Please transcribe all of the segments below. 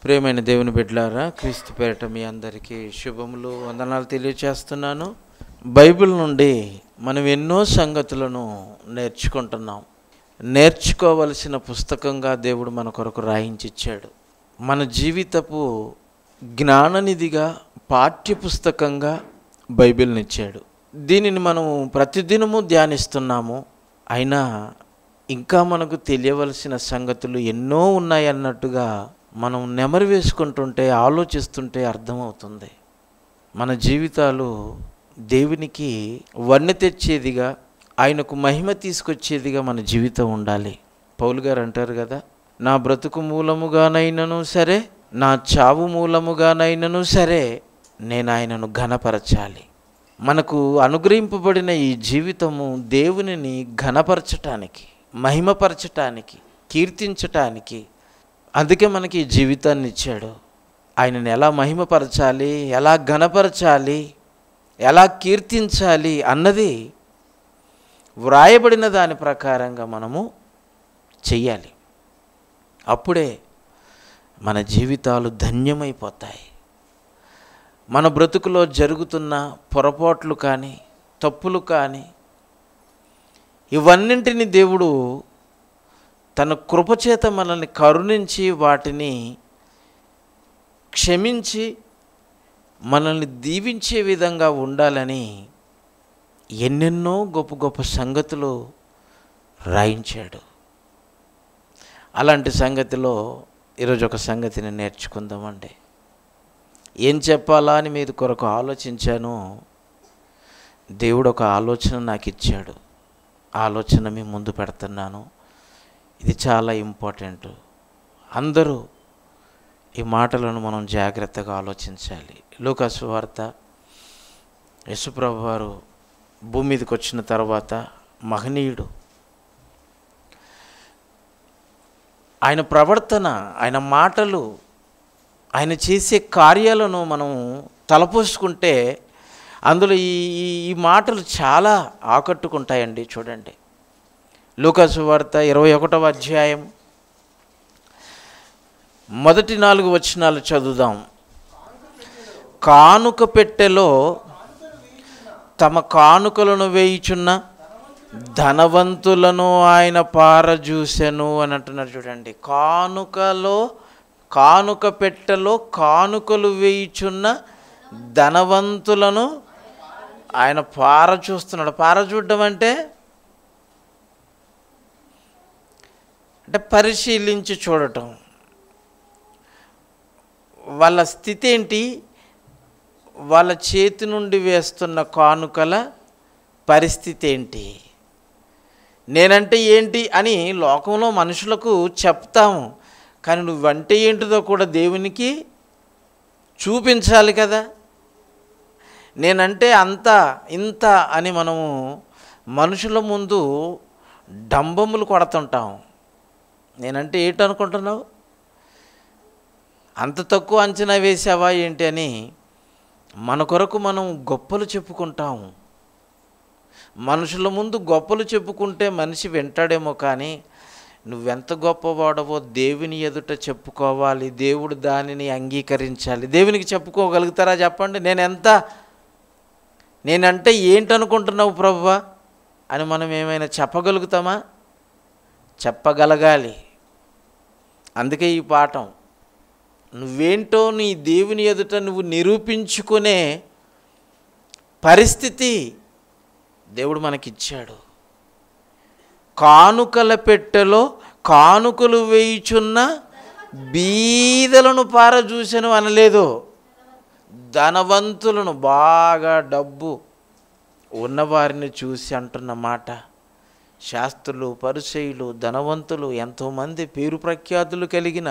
ప్రియమైన దేవుని బిడ్డలారా, క్రీస్తు పేరిట మీ అందరికీ శుభములు, వందనాలు తెలియచేస్తున్నాను. బైబిల్ నుండి మనం ఎన్నో సంగతులను నేర్చుకుంటున్నాం. నేర్చుకోవలసిన పుస్తకంగా దేవుడు మన కొరకు రాయించిచ్చాడు. మన జీవితపు జ్ఞాననిధిగా, పాఠ్యపుస్తకంగా బైబిల్ని ఇచ్చాడు. దీనిని మనం ప్రతిదినము ధ్యానిస్తున్నాము. అయినా ఇంకా మనకు తెలియవలసిన సంగతులు ఎన్నో ఉన్నాయన్నట్టుగా మనం నెమరు వేసుకుంటుంటే, ఆలోచిస్తుంటే అర్థమవుతుంది. మన జీవితాలు దేవునికి వన్నె తెచ్చేదిగా, ఆయనకు మహిమ తీసుకొచ్చేదిగా మన జీవితం ఉండాలి. పౌలు గారు అంటారు కదా, నా బ్రతుకు మూలముగానైనను సరే, నా చావు మూలముగానైనను సరే, నేను ఆయనను ఘనపరచాలి. మనకు అనుగ్రహింపబడిన ఈ జీవితము దేవునిని ఘనపరచటానికి, మహిమపరచటానికి, కీర్తించటానికి. అందుకే మనకి ఈ జీవితాన్ని ఇచ్చాడు. ఆయనను ఎలా మహిమపరచాలి, ఎలా ఘనపరచాలి, ఎలా కీర్తించాలి అన్నది వ్రాయబడిన దాని ప్రకారంగా మనము చెయ్యాలి. అప్పుడే మన జీవితాలు ధన్యమైపోతాయి. మన బ్రతుకులో జరుగుతున్న పొరపాట్లు కానీ, తప్పులు కానీ, ఇవన్నింటినీ దేవుడు తన కృపచేత మనల్ని కరుణించి, వాటిని క్షమించి, మనల్ని దీవించే విధంగా ఉండాలని ఎన్నెన్నో గొప్ప గొప్ప సంగతులు రాయించాడు. అలాంటి సంగతిలో ఈరోజు ఒక సంగతిని నేర్చుకుందామండి. ఏం చెప్పాలా అని మీ కొరకు ఆలోచించాను. దేవుడు ఒక ఆలోచన నాకు ఇచ్చాడు. ఆలోచన మీ ముందు పెడుతున్నాను. ఇది చాలా ఇంపార్టెంట్. అందరూ ఈ మాటలను మనం జాగ్రత్తగా ఆలోచించాలి. లూకా సువార్త, యేసుప్రభు వారు భూమి మీదకి వచ్చిన తర్వాత మహనీయుడు. ఆయన ప్రవర్తన, ఆయన మాటలు, ఆయన చేసే కార్యాలను మనం తలపోసుకుంటే అందులో ఈ మాటలు చాలా ఆకట్టుకుంటాయండి. చూడండి, లూకా సువార్త 21వ అధ్యాయం మొదటి 4 వచనాలు చదువుదాం. కానుక పెట్టెలో తమ కానుకలను వేయుచున్న ధనవంతులను ఆయన పారజూసెను అని అంటున్నారు. చూడండి, కానుక పెట్టెలో కానుకలు వేయుచున్న ధనవంతులను ఆయన పారచూస్తున్నాడు. పారచూడడం అంటే పరిశీలించి చూడటం. వాళ్ళ స్థితి ఏంటి, వాళ్ళ చేతి నుండి వేస్తున్న కానుకల పరిస్థితి ఏంటి, నేనంటే ఏంటి అని లోకంలో మనుషులకు చెప్తాము. కానీ నువ్వంటే ఏంటిదో కూడా దేవునికి చూపించాలి కదా. నేనంటే అంత ఇంత అని మనము మనుషుల ముందు డంబములు కొడుతుంటాం. నేనంటే ఏంటనుకుంటున్నావు, అంత తక్కువ అంచనా వేసావా ఏంటి అని మన కొరకు మనం గొప్పలు చెప్పుకుంటాము. మనుషుల ముందు గొప్పలు చెప్పుకుంటే మనిషి వింటాడేమో, కానీ నువ్వెంత గొప్పవాడవో దేవుని ఎదుట చెప్పుకోవాలి. దేవుడు దానిని అంగీకరించాలి. దేవునికి చెప్పుకోగలుగుతారా చెప్పండి? నేనంటే ఏంటనుకుంటున్నావు ప్రభువా అని మనం ఏమైనా చెప్పగలుగుతామా? చెప్పగలగాలి. అందుకే ఈ పాఠం. నువ్వేంటో నీ దేవుని ఎదుట నువ్వు నిరూపించుకునే పరిస్థితి దేవుడు మనకిచ్చాడు. కానుకల పెట్టెలో కానుకలు వేయుచున్న బీదలను పారజూసెను అనలేదు. ధనవంతులను, బాగా డబ్బు ఉన్నవారిని చూసి అంటున్న మాట. శాస్త్రులు, పరిసయ్యులు, ధనవంతులు, ఎంతోమంది పేరు ప్రఖ్యాతులు కలిగిన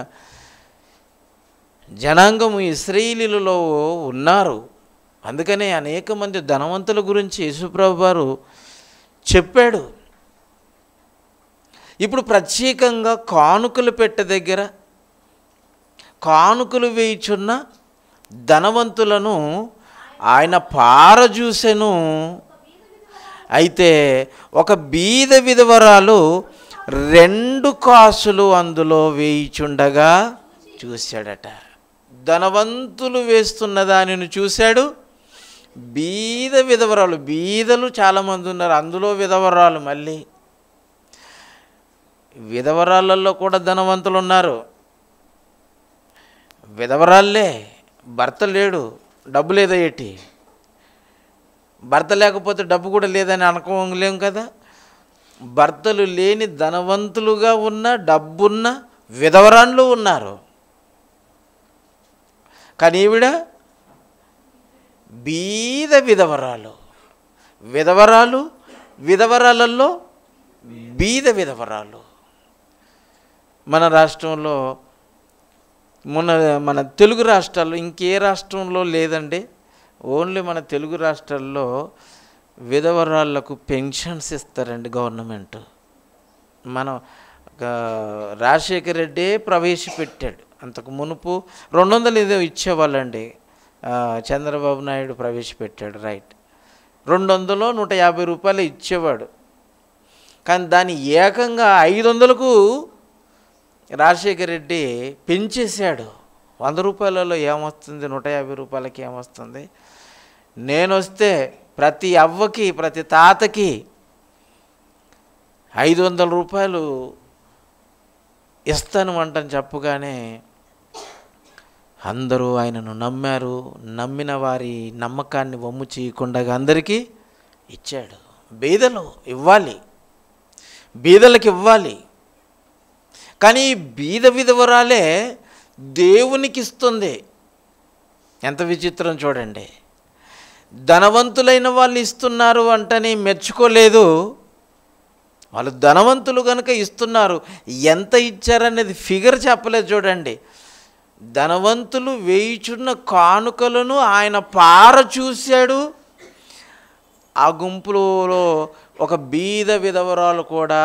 జనాంగము ఇశ్రాయేలీయులలో ఉన్నారు. అందుకనే అనేక మంది ధనవంతుల గురించి యేసుప్రభు వారు చెప్పాడు. ఇప్పుడు ప్రత్యేకంగా కానుకలు పెట్టె దగ్గర కానుకలు వేయుచున్న ధనవంతులను ఆయన పారజూసెను. అయితే ఒక బీద విధవరాలు 2 కాసులు అందులో వేయిచుండగా చూశాడట. ధనవంతులు వేస్తున్న దానిని చూశాడు. విధవరాలు, బీదలు చాలామంది ఉన్నారు, అందులో విధవరాలు. మళ్ళీ విధవరాళ్ళల్లో కూడా ధనవంతులు ఉన్నారు. విధవరాళ్ళే, భర్త లేడు, డబ్బు లేదా ఏంటి? భర్త లేకపోతే డబ్బు కూడా లేదని అనుకోలేం కదా. భర్తలు లేని ధనవంతులుగా ఉన్న, డబ్బున్న విధవరాళ్ళు ఉన్నారు. కానీ ఈవిడ విధవరాలు. విధవరాలలో విధవరాలు. మన రాష్ట్రంలో మన తెలుగు రాష్ట్రాల్లో, ఇంకే రాష్ట్రంలో లేదండి, ఓన్లీ మన తెలుగు రాష్ట్రాల్లో విధవరాళ్లకు పెన్షన్స్ ఇస్తారండి గవర్నమెంట్. మనం రాజశేఖర్ రెడ్డి ప్రవేశపెట్టాడు. అంతకు మునుపు 200 ఏదో ఇచ్చేవాళ్ళండి, చంద్రబాబు నాయుడు ప్రవేశపెట్టాడు. రైట్, 200 150 రూపాయలు ఇచ్చేవాడు. కానీ దాన్ని ఏకంగా 500కు రాజశేఖర్ రెడ్డి పెంచేశాడు. 100 రూపాయలలో ఏమొస్తుంది, 150 రూపాయలకి ఏమొస్తుంది? నేను వస్తే ప్రతి అవ్వకి, ప్రతి తాతకి 500 రూపాయలు ఇస్తాను అంటని చెప్పగానే అందరూ ఆయనను నమ్మారు. నమ్మిన వారి నమ్మకాన్ని వమ్ము చేయకుండా అందరికీ ఇచ్చాడు. బీదలకు ఇవ్వాలి. కానీ విధవరాలే దేవునికి ఇస్తుంది. ఎంత విచిత్రం చూడండి. ధనవంతులైన వాళ్ళు ఇస్తున్నారు అంటని మెచ్చుకోలేదు. వాళ్ళు ధనవంతులు కనుక ఇస్తున్నారు. ఎంత ఇచ్చారనేది ఫిగర్ చెప్పలేదు చూడండి. ధనవంతులు వేయుచున్న కానుకలను ఆయన చూశాడు. ఆ గుంపులో ఒక విధవరాలు కూడా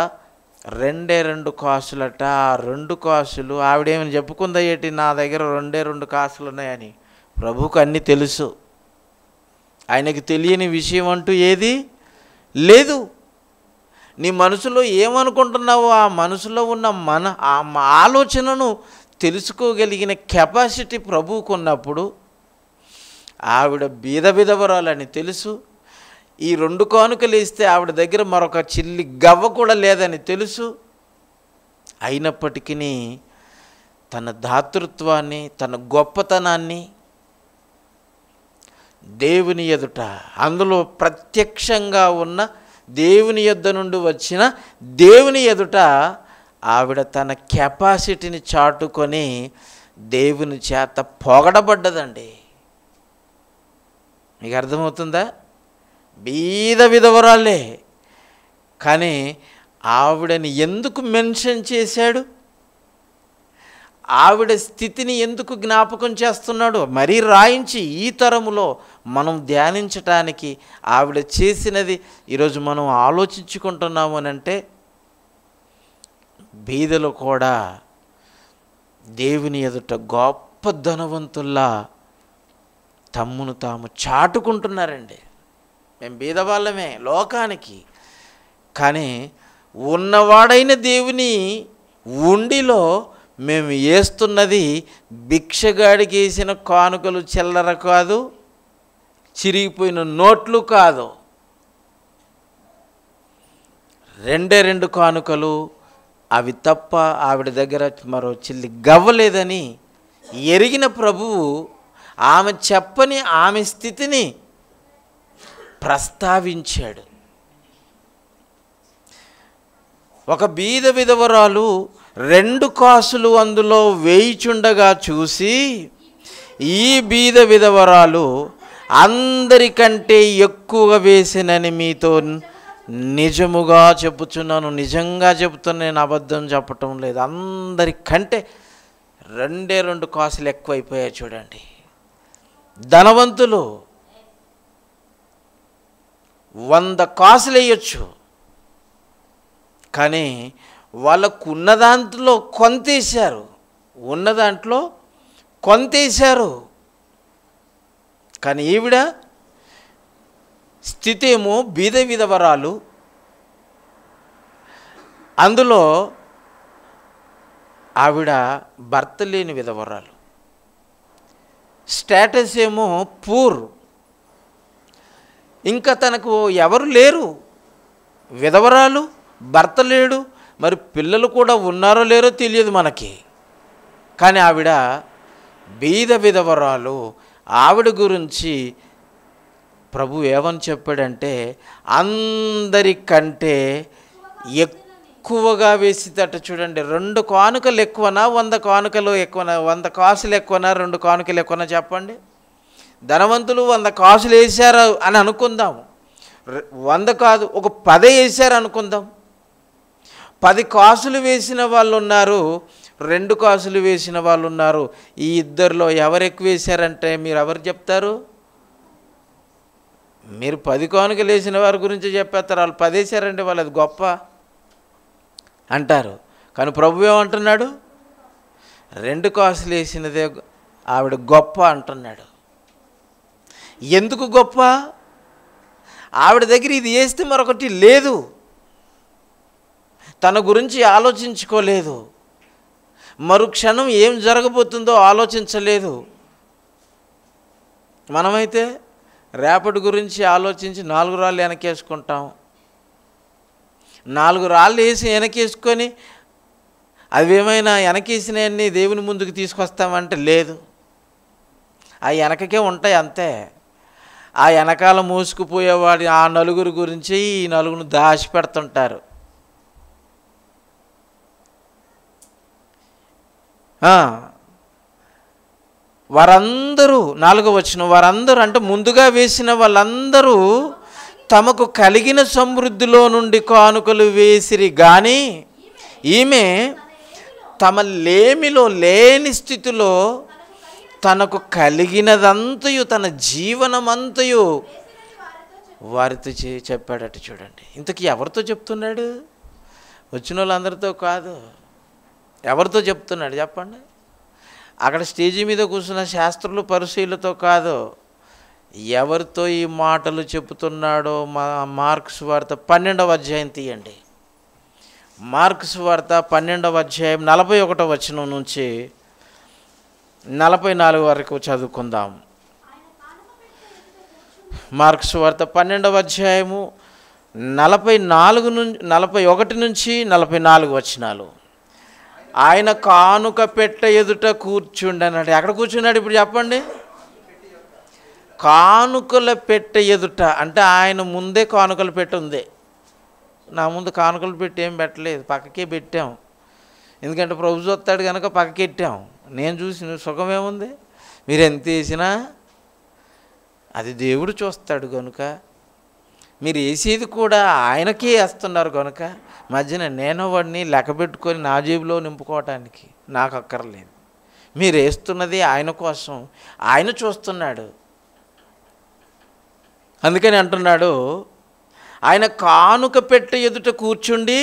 2 కాసులట. ఆ 2 కాసులు ఆవిడేమని చెప్పుకుందా ఏంటి, నా దగ్గర 2 కాసులు ఉన్నాయని? ప్రభువుకు అన్నీ తెలుసు. ఆయనకి తెలియని విషయం అంటూ ఏది లేదు. నీ మనసులో ఏమనుకుంటున్నావో ఆ మనసులో ఉన్న ఆ ఆలోచనను తెలుసుకోగలిగిన కెపాసిటీ ప్రభువుకు ఉన్నప్పుడు, ఆవిడ విధవరాలని తెలుసు. ఈ 2 కానుకలు ఇస్తే ఆవిడ దగ్గర మరొక చిల్లి గవ్వ కూడా లేదని తెలుసు. అయినప్పటికీ తన దాతృత్వాన్ని, తన గొప్పతనాన్ని దేవుని ఎదుట, అందులో ప్రత్యక్షంగా ఉన్న దేవుని యొద్ద నుండి వచ్చిన దేవుని ఎదుట ఆవిడ తన కెపాసిటీని చాటుకొని దేవుని చేత పొగడబడ్డదండి. మీకు అర్థమవుతుందా? విధవరాలే, కానీ ఆవిడని ఎందుకు మెన్షన్ చేశాడు? ఆవిడ స్థితిని ఎందుకు జ్ఞాపకం చేస్తున్నాడు? మరీ రాయించి ఈ తరములో మనం ధ్యానించటానికి ఆవిడ చేసినది ఈరోజు మనం ఆలోచించుకుంటున్నాము అని అంటే, బీదలు కూడా దేవుని ఎదుట గొప్ప ధనవంతుల్లా తమ్మును తాము చాటుకుంటున్నారండి. మేము బీదవాళ్ళమే లోకానికి, కానీ ఉన్నవాడైన దేవుని ఉండిలో మేము వేస్తున్నది భిక్షగాడికి వేసిన కానుకలు చిల్లర కాదు, చిరిగిపోయిన నోట్లు కాదు. 2 కానుకలు, అవి తప్ప ఆవిడ దగ్గర మరో చిల్లి గవ్వలేదని ఎరిగిన ప్రభువు ఆమె చెప్పని ఆమె స్థితిని ప్రస్తావించాడు. ఒక విధవరాలు 2 కాసులు అందులో వేయిచుండగా చూసి, ఈ విధవరాలు అందరికంటే ఎక్కువగా వేసినని మీతో నిజముగా చెప్పుచున్నాను. నిజంగా చెబుతున్నా, నేను అబద్ధం చెప్పటం లేదు. అందరికంటే 2 కాసులు ఎక్కువైపోయాయి చూడండి. ధనవంతులు 100 కాసులు వేయచ్చు, కానీ వాళ్ళకు ఉన్న దాంట్లో కొంతేశారు. కానీ ఈవిడ స్థితి ఏమో విధవరాలు, అందులో ఆవిడ భర్త లేని విధవరాలు, స్టేటస్ ఏమో పూర్, ఇంకా తనకు ఎవరు లేరు, విధవరాలు, భర్త లేడు, మరి పిల్లలు కూడా ఉన్నారో లేరో తెలియదు మనకి. కానీ ఆవిడ బీద విధవరాలు. ఆవిడ గురించి ప్రభు ఏమని చెప్పాడంటే, అందరికంటే ఎక్కువగా వేసిదట. చూడండి, 2 కానుకలు ఎక్కువనా 100 కానుకలు ఎక్కువనా, 100 కాసులు ఎక్కువనా 2 కానుకలు ఎక్కువనా చెప్పండి. ధనవంతులు 100 కాసులు వేశారు అని అనుకుందాం, 100 కాదు, ఒక 10 వేశారు అనుకుందాం. 10 కాసులు వేసిన వాళ్ళు ఉన్నారు, 2 కాసులు వేసిన వాళ్ళు ఉన్నారు. ఈ ఇద్దరిలో ఎవరు ఎక్కువ వేశారంటే మీరు ఎవరు చెప్తారు? మీరు 10 కానుకలు వేసిన వారి గురించి చెప్పేస్తారు. వాళ్ళు 10 వేశారంటే వాళ్ళు అది గొప్ప అంటారు. కానీ ప్రభు ఏమంటున్నాడు? 2 కాసులు వేసినదే ఆవిడ గొప్ప అంటున్నాడు. ఎందుకు గొప్ప? ఆవిడ దగ్గర ఇది వేస్తే మరొకటి లేదు, తన గురించి ఆలోచించుకోలేదు, మరుక్షణం ఏం జరగబోతుందో ఆలోచించలేదు. మనమైతే రేపటి గురించి ఆలోచించి 4 రాళ్ళు వెనకేసుకుంటాం. 4 రాళ్ళు వేసి వెనకేసుకొని అవేమైనా వెనకేసినవన్నీ దేవుని ముందుకు తీసుకొస్తామంటే లేదు, ఆ వెనకకే ఉంటాయి అంతే. ఆ వెనకాల మోసుకుపోయేవాడి ఆ నలుగురు గురించి ఈ నలుగురు దాచిపెడుతుంటారు. వారందరూ 4వ వచనం, వారందరూ అంటే ముందుగా వేసిన వాళ్ళందరూ తమకు కలిగిన సమృద్ధిలో నుండి కానుకలు వేసిరి, కానీ ఈమె తమ లేమిలో లేని స్థితిలో తనకు కలిగినదంతయు, తన జీవనమంతయు వారితో చెప్పాడట. చూడండి, ఇంతకీ ఎవరితో చెప్తున్నాడు? వచ్చిన వాళ్ళందరితో కాదు, ఎవరితో చెప్తున్నాడు చెప్పండి? అక్కడ స్టేజీ మీద కూర్చున్న శాస్త్రులు పరిశీలతో కాదు, ఎవరితో ఈ మాటలు చెబుతున్నాడో మార్క్స్ వార్త 12వ అధ్యాయం తీయండి. మార్క్స్ వార్త 12వ అధ్యాయం 41వ వచనం నుంచి 44 వరకు చదువుకుందాం. మార్క్స్ వార్త 12వ అధ్యాయము 41 నుంచి 44 వచనాలు. ఆయన కానుక పెట్టె ఎదుట కూర్చుండన్నాడు. ఎక్కడ కూర్చున్నాడు ఇప్పుడు చెప్పండి? కానుకల పెట్టె ఎదుట అంటే ఆయన ముందే కానుకలు పెట్టి ఉంది. నా ముందు కానుకలు పెట్టి ఏం పెట్టలేదు, పక్కకే పెట్టాం. ఎందుకంటే ప్రభు చూస్తాడు కనుక పక్కకెట్టాం. నేను చూసిన సుఖమేముంది, మీరు ఎంత వేసినా అది దేవుడు చూస్తాడు కనుక, మీరు వేసేది కూడా ఆయనకే వేస్తున్నారు కనుక మధ్యన నేను వాడిని లెక్క పెట్టుకొని నా జేబులో నింపుకోవటానికి నాకు అక్కర్లేదు. మీరు వేస్తున్నది ఆయన కోసం, ఆయన చూస్తున్నాడు. అందుకని అంటున్నాడు, ఆయన కానుక పెట్టె ఎదుట కూర్చుండి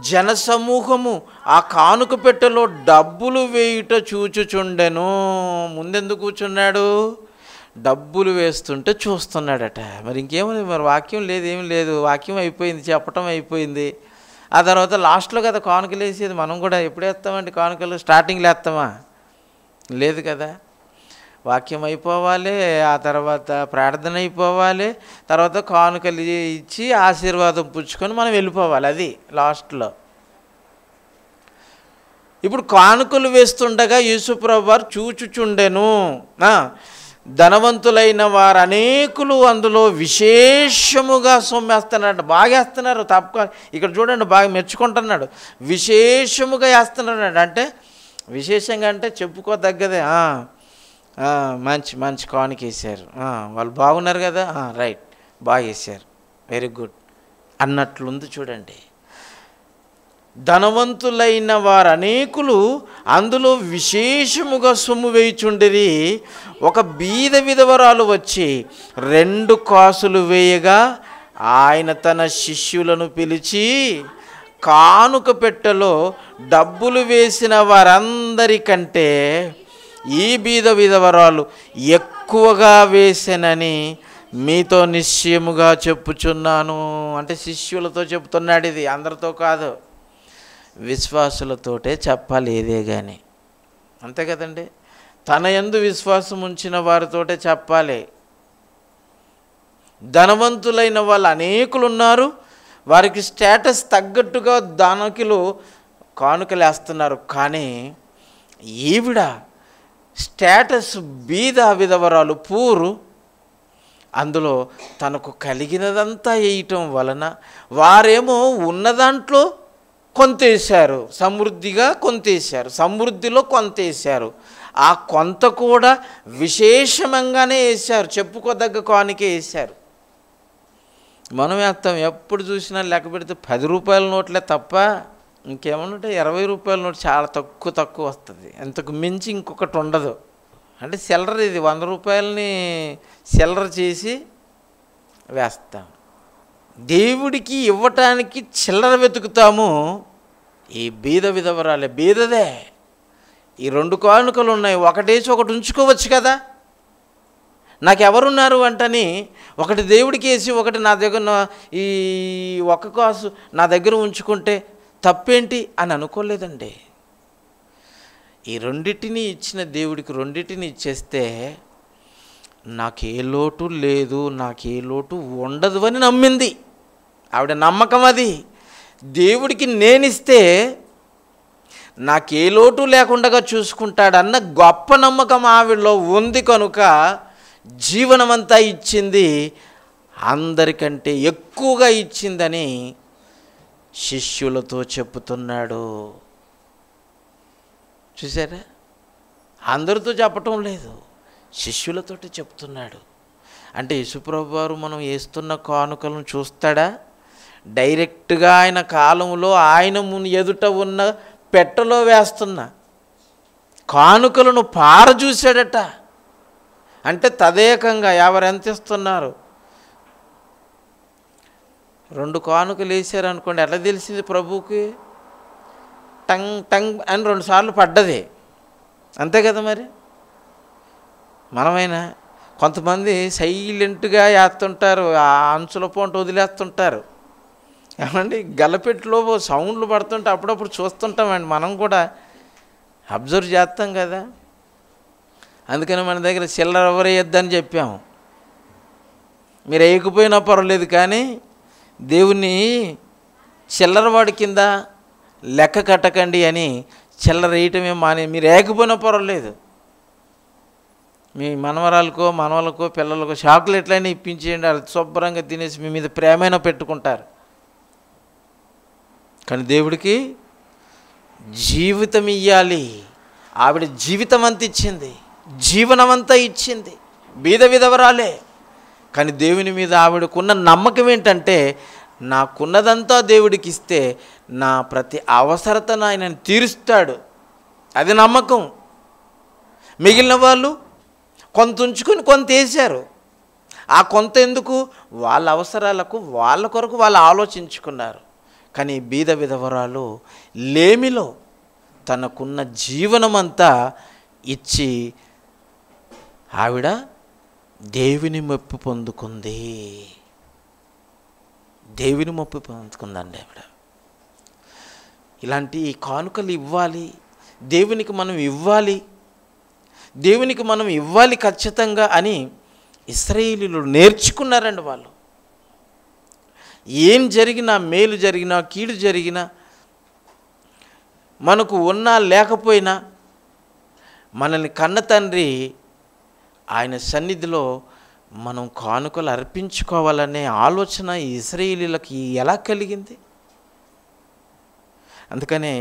జనసమూహము ఆ కానుక పెట్టెలో డబ్బులు వేయుట చూచుచుండెను. ముందెందుకు కూర్చున్నాడు? డబ్బులు వేస్తుంటే చూస్తున్నాడట. మరి ఇంకేముంది, మరి వాక్యం లేదు, ఏమి లేదు, వాక్యం అయిపోయింది, చెప్పటం అయిపోయింది. ఆ తర్వాత లాస్ట్లో కదా కానుకలు వేసేది. మనం కూడా ఎప్పుడు వేస్తామండి కానుకలు? స్టార్టింగ్లో వేస్తామా? లేదు కదా. వాక్యం అయిపోవాలి, ఆ తర్వాత ప్రార్థన అయిపోవాలి, తర్వాత కానుకలు ఇచ్చి ఆశీర్వాదం పుచ్చుకొని మనం వెళ్ళిపోవాలి, అది లాస్ట్లో. ఇప్పుడు కానుకలు వేస్తుండగా యేసుప్రభువు వారు చూచుచుండెను. ధనవంతులైన వారు అనేకులు అందులో విశేషముగా సొమ్మేస్తున్నాడు. బాగా వేస్తున్నారు, తప్ప ఇక్కడ చూడండి, బాగా మెచ్చుకుంటున్నాడు. విశేషముగా వేస్తున్నాడు అంటే, విశేషంగా అంటే చెప్పుకోదగ్గదే. మంచి మంచి కానుక వేశారు, వాళ్ళు బాగున్నారు కదా, రైట్, బాగా వేశారు, వెరీ గుడ్ అన్నట్లుంది. చూడండి, ధనవంతులైన వారు అనేకులు అందులో విశేషముగా సొమ్ము వేయుచుండిరి. ఒక బీద విధవరాలు వచ్చి 2 కాసులు వేయగా ఆయన తన శిష్యులను పిలిచి కానుక పెట్టెలో డబ్బులు వేసిన వారందరికంటే ఈ బీద విధవరాలు ఎక్కువగా వేసెనని మీతో నిశ్చయముగా చెప్పుచున్నాను. అంటే శిష్యులతో చెప్తున్నాడు, ఇది అందరితో కాదు. విశ్వాసులతోటే చెప్పాలి ఏదే కానీ, అంతే కదండి. తన యందు విశ్వాసం ఉంచిన వారితోటే చెప్పాలి. ధనవంతులైన వాళ్ళు అనేకులు ఉన్నారు, వారికి స్టేటస్ తగ్గట్టుగా దానకులు కానుకలు వేస్తున్నారు. కానీ ఈవిడ స్టేటస్ బీద విధవరాలు, పూరు, అందులో తనకు కలిగినదంతా వేయటం వలన వారేమో ఉన్న దాంట్లో కొంత వేశారు, సమృద్ధిగా కొంత వేశారు, సమృద్ధిలో కొంత వేశారు. ఆ కొంత కూడా విశేషంగానే వేశారు, చెప్పుకోదగ్గ కానుకే వేశారు. మనం వేస్తాం, ఎప్పుడు చూసినా లెక్క పెడితే 10 రూపాయల నోట్లే తప్ప ఇంకేమన్నా 20 రూపాయల నోటు చాలా తక్కువ వస్తుంది, అంతకు మించి ఇంకొకటి ఉండదు. అంటే చిల్లర, ఇది 100 రూపాయలని చిల్లర చేసి వేస్తాం. దేవుడికి ఇవ్వటానికి చిల్లర వెతుకుతాము. ఈ బీద విధవరాలే, బీదదే. ఈ 2 కానుకలు ఉన్నాయి, ఒకటేసి ఒకటి ఉంచుకోవచ్చు కదా. నాకెవరున్నారు అంటని ఒకటి దేవుడికి వేసి ఒకటి నా దగ్గర, ఈ ఒక్క కాసు నా దగ్గర ఉంచుకుంటే తప్పేంటి అని అనుకోలేదండి. ఈ రెండింటిని ఇచ్చిన దేవుడికి రెండింటిని ఇచ్చేస్తే నాకే లోటు లేదు, నాకే లోటు ఉండదు అని నమ్మింది ఆవిడ. నమ్మకం అది. దేవుడికి నేనిస్తే నాకే లోటు లేకుండా చూసుకుంటాడన్న గొప్ప నమ్మకం ఆవిడలో ఉంది కనుక జీవనమంతా ఇచ్చింది, అందరికంటే ఎక్కువగా ఇచ్చిందని శిష్యులతో చెప్పుతున్నాడు. చూసారా, అందరితో చెప్పటం లేదు, శిష్యులతోటి చెప్తున్నాడు. అంటే యేసుప్రభు వారు మనం వేస్తున్న కానుకలను చూస్తాడా? డైరెక్ట్గా ఆయన కాలంలో ఆయన ఎదుట ఉన్న పెట్టెలో వేస్తున్న కానుకలను చూశాడట. అంటే తదేకంగా ఎవరెంత ఇస్తున్నారు? 2 కానుకలు వేసారనుకోండి, ఎట్లా తెలిసింది ప్రభువుకి? టంగ్ టంగ్ అని 2 సార్లు పడ్డది, అంతే కదా. మరి మనమైనా కొంతమంది సైలెంట్గా వేస్తుంటారు, ఆ అంచుల పోంట వదిలేస్తుంటారు. ఏమండి, గలపెట్టులో సౌండ్లు పడుతుంటే అప్పుడప్పుడు చూస్తుంటామండి, మనం కూడా అబ్జర్వ్ చేస్తాం కదా. అందుకని మన దగ్గర చిల్లర ఎవరు వేయొద్దని చెప్పాము. మీరు వేయకపోయినా పర్వాలేదు, కానీ దేవుని చిల్లరవాడి కింద లెక్క కట్టకండి అని చిల్లర వేయటమే మానే. మీరు వేయకపోయినా పర్వాలేదు, మీ మనవరాలకో మనవలకో పిల్లలకో చాక్లెట్లైనా ఇప్పించేయండి, అది శుభ్రంగా తినేసి మీ మీద ప్రేమైనా పెట్టుకుంటారు. కానీ దేవుడికి జీవితం ఇవ్వాలి. ఆవిడ జీవితం అంతా ఇచ్చింది, జీవనమంతా ఇచ్చింది, బీద విధవరాలే. కానీ దేవుని మీద ఆవిడకున్న నమ్మకం ఏంటంటే, నాకున్నదంతా దేవుడికి ఇస్తే నా ప్రతి అవసరతను ఆయన తీరుస్తాడు, అది నమ్మకం. మిగిలిన వాళ్ళు కొంత ఉంచుకొని కొంత వేశారు. ఆ కొంత ఎందుకు? వాళ్ళ అవసరాలకు, వాళ్ళ కొరకు వాళ్ళు ఆలోచించుకున్నారు. కానీ బీద విధవరాలు లేమిలో తనకున్న జీవనమంతా ఇచ్చి ఆవిడ దేవుని మెప్పు పొందుకుంది. దేవుని మెప్పు పొందుకుందండి ఆవిడ. ఇలాంటి కానుకలు ఇవ్వాలి, దేవునికి మనం ఇవ్వాలి, దేవునికి మనం ఇవ్వాలి ఖచ్చితంగా అని ఇశ్రాయేలీయులు నేర్చుకున్నారండి. వాళ్ళు ఏం జరిగినా, మేలు జరిగినా కీడు జరిగినా, మనకు ఉన్నా లేకపోయినా మనల్ని కన్న తండ్రి ఆయన సన్నిధిలో మనం కానుకలు అర్పించుకోవాలనే ఆలోచన ఇశ్రాయేలీయులకి ఎలా కలిగింది? అందుకనే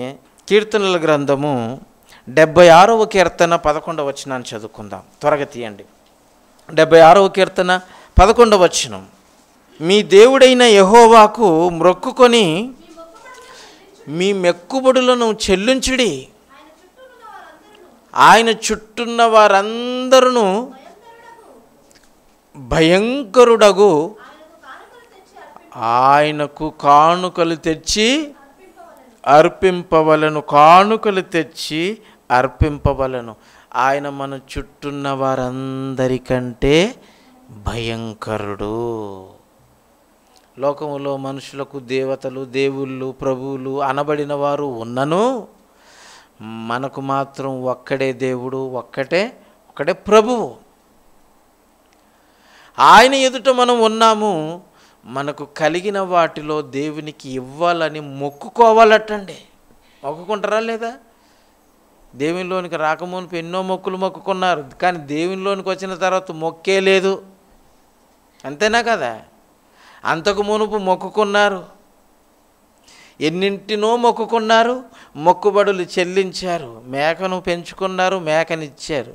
కీర్తనల గ్రంథము 76వ కీర్తన 11వ వచనాన్ని చదువుకుందాం. త్వరగా తీయండి. 76వ కీర్తన 11వ వచనం. మీ దేవుడైన యెహోవాకు మ్రొక్కుకొని మీ మెక్కుబడులను చెల్లించుడి, ఆయన చుట్టూన్న వారందరూ భయంకరుడగు ఆయనకు కానుకలు తెచ్చి అర్పింపవలను. కానుకలు తెచ్చి అర్పింపవలను. ఆయన మన చుట్టూన్న వారందరికంటే భయంకరుడు. లోకములో మనుషులకు దేవతలు, దేవుళ్ళు, ప్రభువులు అనబడిన వారు ఉన్నను మనకు మాత్రం ఒక్కడే దేవుడు, ఒక్కడే ప్రభువు. ఆయన ఎదుట మనం ఉన్నాము. మనకు కలిగిన వాటిలో దేవునికి ఇవ్వాలని మొక్కుకోవాలటండి. మొక్కుకుంటారా లేదా? దేవునిలోనికి రాకమునుపు ఎన్నో మొక్కులు మొక్కుకున్నారు, కానీ దేవునిలోనికి వచ్చిన తర్వాత మొక్కే లేదు. అంతేనా కదా? అంతకు మునుపు మొక్కుకున్నారు, ఎన్నింటినో మొక్కుకున్నారు, మొక్కుబడులు చెల్లించారు. మేకను పెంచుకున్నారు, మేకనిచ్చారు.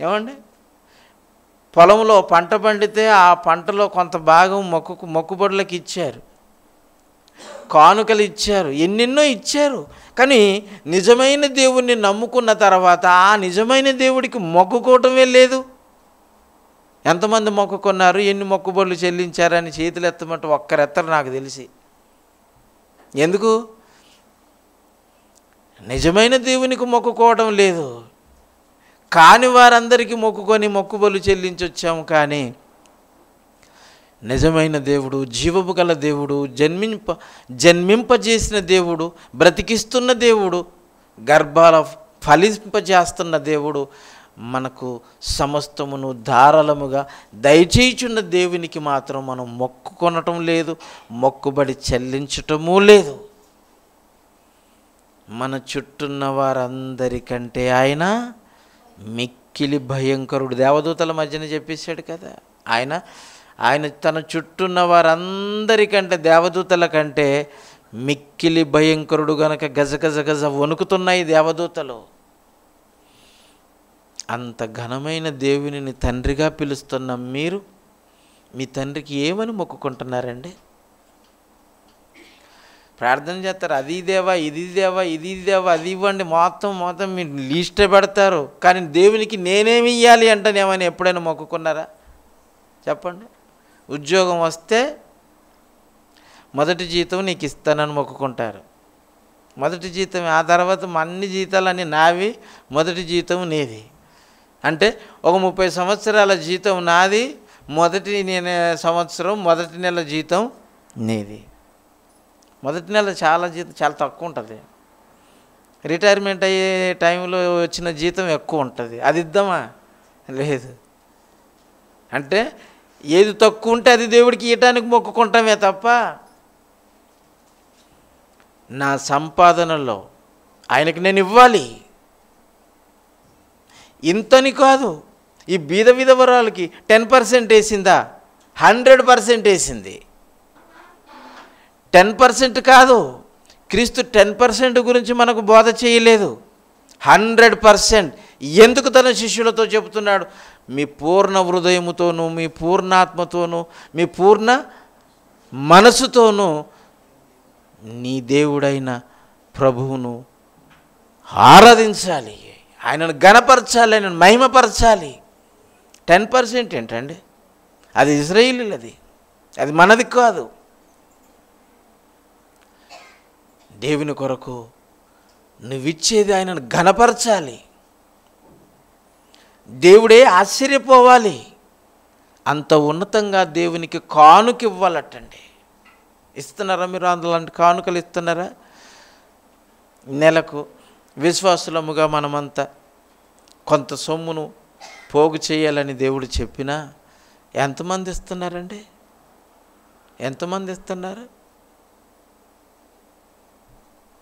ఏమండి, పొలంలో పంట పండితే ఆ పంటలో కొంత భాగం మొక్కుబడులకు ఇచ్చారు, కానుకలు ఇచ్చారు, ఎన్నెన్నో ఇచ్చారు. కానీ నిజమైన దేవుణ్ణి నమ్ముకున్న తర్వాత ఆ నిజమైన దేవుడికి మొక్కుకోవటమే లేదు. ఎంతమంది మొక్కుకున్నారు, ఎన్ని మొక్కుబడులు చెల్లించారని చేతులు ఎత్తమంటే ఒక్కరెత్తరు నాకు తెలిసి. ఎందుకు? నిజమైన దేవునికి మొక్కుకోవడం లేదు. కాని వారందరికీ మొక్కుకొని మొక్కుబడులు చెల్లించొచ్చాము. కానీ నిజమైన దేవుడు, జీవము గల దేవుడు, జన్మింపజేసిన దేవుడు, బ్రతికిస్తున్న దేవుడు, గర్భాల ఫలింపజేస్తున్న దేవుడు, మనకు సమస్తమును ధారాళముగా దయచేయుచున్న దేవునికి మాత్రం మనం మొక్కుకొనటం లేదు, మొక్కుబడి చెల్లించటమూ లేదు. మన చుట్టూన్న వారందరికంటే ఆయన మిక్కిలి భయంకరుడు. దేవదూతల మధ్యన చెప్పేశాడు కదా, ఆయన తన చుట్టూన్న వారందరికంటే, దేవదూతల కంటే మిక్కిలి భయంకరుడు గనక గజ గజ గజ వణుకుతున్నాయి దేవదూతలు. అంత ఘనమైన దేవునిని తండ్రిగా పిలుస్తున్న మీరు మీ తండ్రికి ఏమని మొక్కుకుంటున్నారండి? ప్రార్థన చేస్తారు, అది దేవా, ఇది దేవా, ఇది దేవా, అది ఇవ్వండి, మొత్తం మీరు లిస్టే పెడతారు. కానీ దేవునికి నేనేమి ఇవ్వాలి అంటే ఏమైనా ఎప్పుడైనా మొక్కుకున్నారా? చెప్పండి. ఉద్యోగం వస్తే మొదటి జీతం నీకు ఇస్తానని మొక్కుకుంటారు. మొదటి జీతం, ఆ తర్వాత అన్ని జీతాలన్నీ నావి, మొదటి జీతం నీది. అంటే ఒక 30 సంవత్సరాల జీతం నాది, మొదటి సంవత్సరం మొదటి నెల జీతం నీది. మొదటి నెల జీతం చాలా తక్కువ ఉంటుంది. రిటైర్మెంట్ అయ్యే టైంలో వచ్చిన జీతం ఎక్కువ ఉంటుంది. అది ఇద్దామా? లేదు. అంటే ఏది తక్కువ ఉంటే అది దేవుడికి ఇవ్వటానికి మొక్కుకుంటామే తప్ప నా సంపాదనలో ఆయనకి నేను ఇవ్వాలి ఇంతని కాదు. ఈ బీద విధవరాలకి 10% వేసిందా? 100% వేసింది. 10% కాదు, క్రీస్తు 10% గురించి మనకు బోధ చేయలేదు, 100%. ఎందుకు తన శిష్యులతో చెబుతున్నాడు? మీ పూర్ణ హృదయముతోనూ, మీ పూర్ణాత్మతోనూ, మీ పూర్ణ మనసుతోనూ నీ దేవుడైన ప్రభువును ఆరాధించాలి, ఆయనను ఘనపరచాలి, ఆయనను మహిమపరచాలి. 10% ఏంటండి? అది ఇశ్రాయేలీయులది, అది మనది కాదు. దేవుని కొరకు నువ్విచ్చేది ఆయనను ఘనపరచాలి, దేవుడే ఆశ్చర్యపోవాలి. అంత ఉన్నతంగా దేవునికి కానుక ఇవ్వాలటండి. ఇస్తున్నారా మీరు? అలాంటి కానుకలు ఇస్తున్నారా? నెలకు విశ్వాసులముగా మనమంతా కొంత సొమ్మును పోగు చేయాలని దేవుడు చెప్పినా ఎంతమంది ఇస్తున్నారండి? ఎంతమంది ఇస్తున్నారు?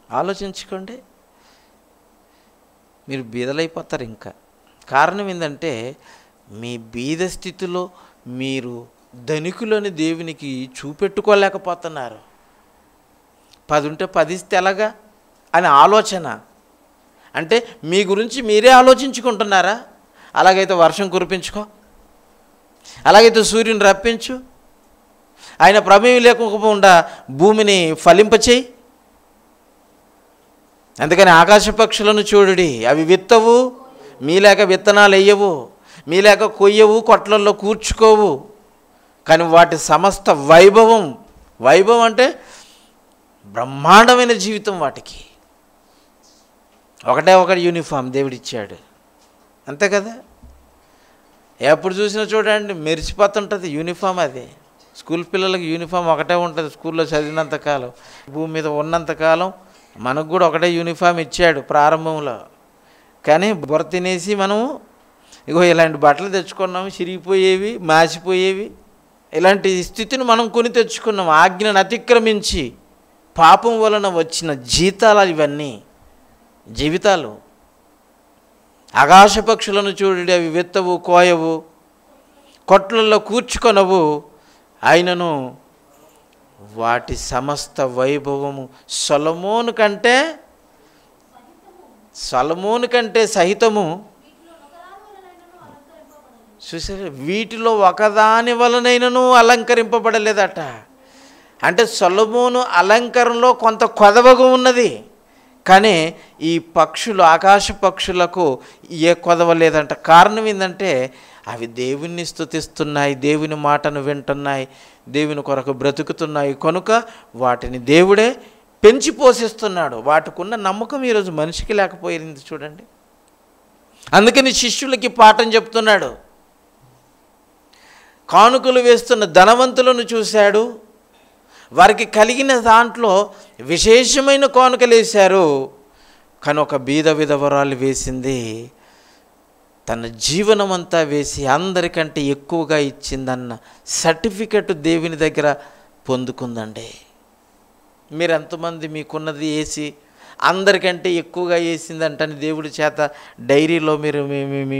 ఆలోచించుకోండి. మీరు బీదలైపోతారు. ఇంకా కారణం ఏంటంటే మీ బీద స్థితిలో మీరు ధనికులని దేవునికి చూపెట్టుకోలేకపోతున్నారు. 10 ఉంటే 10 ఇస్తే ఎలాగా అని ఆలోచన. అంటే మీ గురించి మీరే ఆలోచించుకుంటున్నారా? అలాగైతే వర్షం కురిపించుకో, అలాగైతే సూర్యుని రప్పించు, ఆయన ప్రమేయం లేకుండా భూమిని ఫలింపచేయి. అందుకని ఆకాశ పక్షులను చూడుడి, అవి విత్తవు, మీలేక విత్తనాలు వేయవు, మీలేక కొయ్యవు, కొట్లల్లో కూర్చుకోవు, కానీ వాటి సమస్త వైభవం అంటే బ్రహ్మాండమైన జీవితం వాటికి. ఒకటే యూనిఫామ్ దేవుడిచ్చాడు, అంతే కదా. ఎప్పుడు చూసినా చూడండి మెరిసిపోతుంటుంది యూనిఫామ్. అది స్కూల్ పిల్లలకి యూనిఫామ్ ఒకటే ఉంటుంది. స్కూల్లో చదివినంతకాలం, భూమి మీద ఉన్నంతకాలం మనకు కూడా ఒకటే యూనిఫామ్ ఇచ్చాడు ప్రారంభంలో. కానీ బుర్ర తినేసి మనము ఇగో ఇలాంటి బట్టలు తెచ్చుకున్నాము, చిరిగిపోయేవి, మాసిపోయేవి. ఇలాంటి స్థితిని మనం కొని తెచ్చుకున్నాం. ఆజ్ఞను అతిక్రమించి పాపం వలన వచ్చిన జీతాలు ఇవన్నీ, జీవితాలు. ఆకాశ పక్షులను చూడండి, అవి విత్తవు, కోయవు, కొట్లలో కూర్చుకొనవు, ఆయనను వాటి సమస్త వైభవము సొలొమోను కంటే సహితము. చూసారు, వీటిలో ఒకదాని వలనైనను అలంకరింపబడలేదట. అంటే సొలొమోను అలంకరణలో కొంత కొదవగా ఉన్నది, కానీ ఈ పక్షులు, ఆకాశ పక్షులకు ఏ కొదవ లేదంట. కారణం ఏంటంటే అవి దేవుణ్ణి స్తుతిస్తున్నాయి, దేవుని మాటను వింటున్నాయి, దేవుని కొరకు బ్రతుకుతున్నాయి కనుక వాటిని దేవుడే పెంచి పోషిస్తున్నాడు. వాటికున్న నమ్మకం ఈరోజు మనిషికి లేకపోయింది చూడండి. అందుకని శిష్యులకి పాఠం చెప్తున్నాడు. కానుకలు వేస్తున్న ధనవంతులను చూశాడు, వారికి కలిగిన దాంట్లో విశేషమైన కానుకలు వేశారు. కానీ ఒక బీద విధవరాలు వేసింది తన జీవనం అంతా వేసి అందరికంటే ఎక్కువగా ఇచ్చిందన్న సర్టిఫికెట్ దేవుని దగ్గర పొందుకుందండి. మీరు ఎంతమంది మీకున్నది వేసి అందరికంటే ఎక్కువగా వేసిందంటని దేవుడి చేత డైరీలో మీరు మీ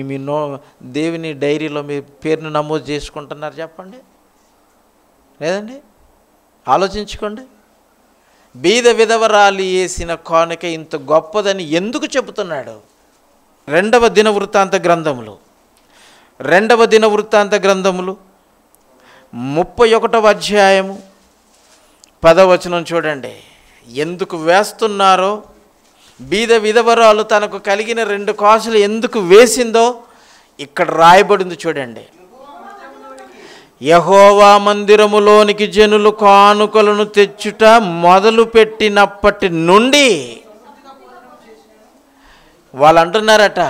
దేవుని డైరీలో మీ పేరును నమోదు చేసుకుంటున్నారు చెప్పండి? లేదండి, ఆలోచించుకోండి. బీద విధవరాలు వేసిన కానుక ఇంత గొప్పదని ఎందుకు చెబుతున్నాడు? రెండవ దినవృత్తాంత గ్రంథములు 31వ అధ్యాయము 10వ వచనం చూడండి. ఎందుకు వేస్తున్నారో, బీద విధవరాలు తనకు కలిగిన 2 కాసులు ఎందుకు వేసిందో ఇక్కడ రాయబడింది చూడండి. యెహోవా మందిరములోనికి జనులు కానుకలను తెచ్చుట మొదలు పెట్టినప్పటి నుండి వాళ్ళు అంటున్నారట,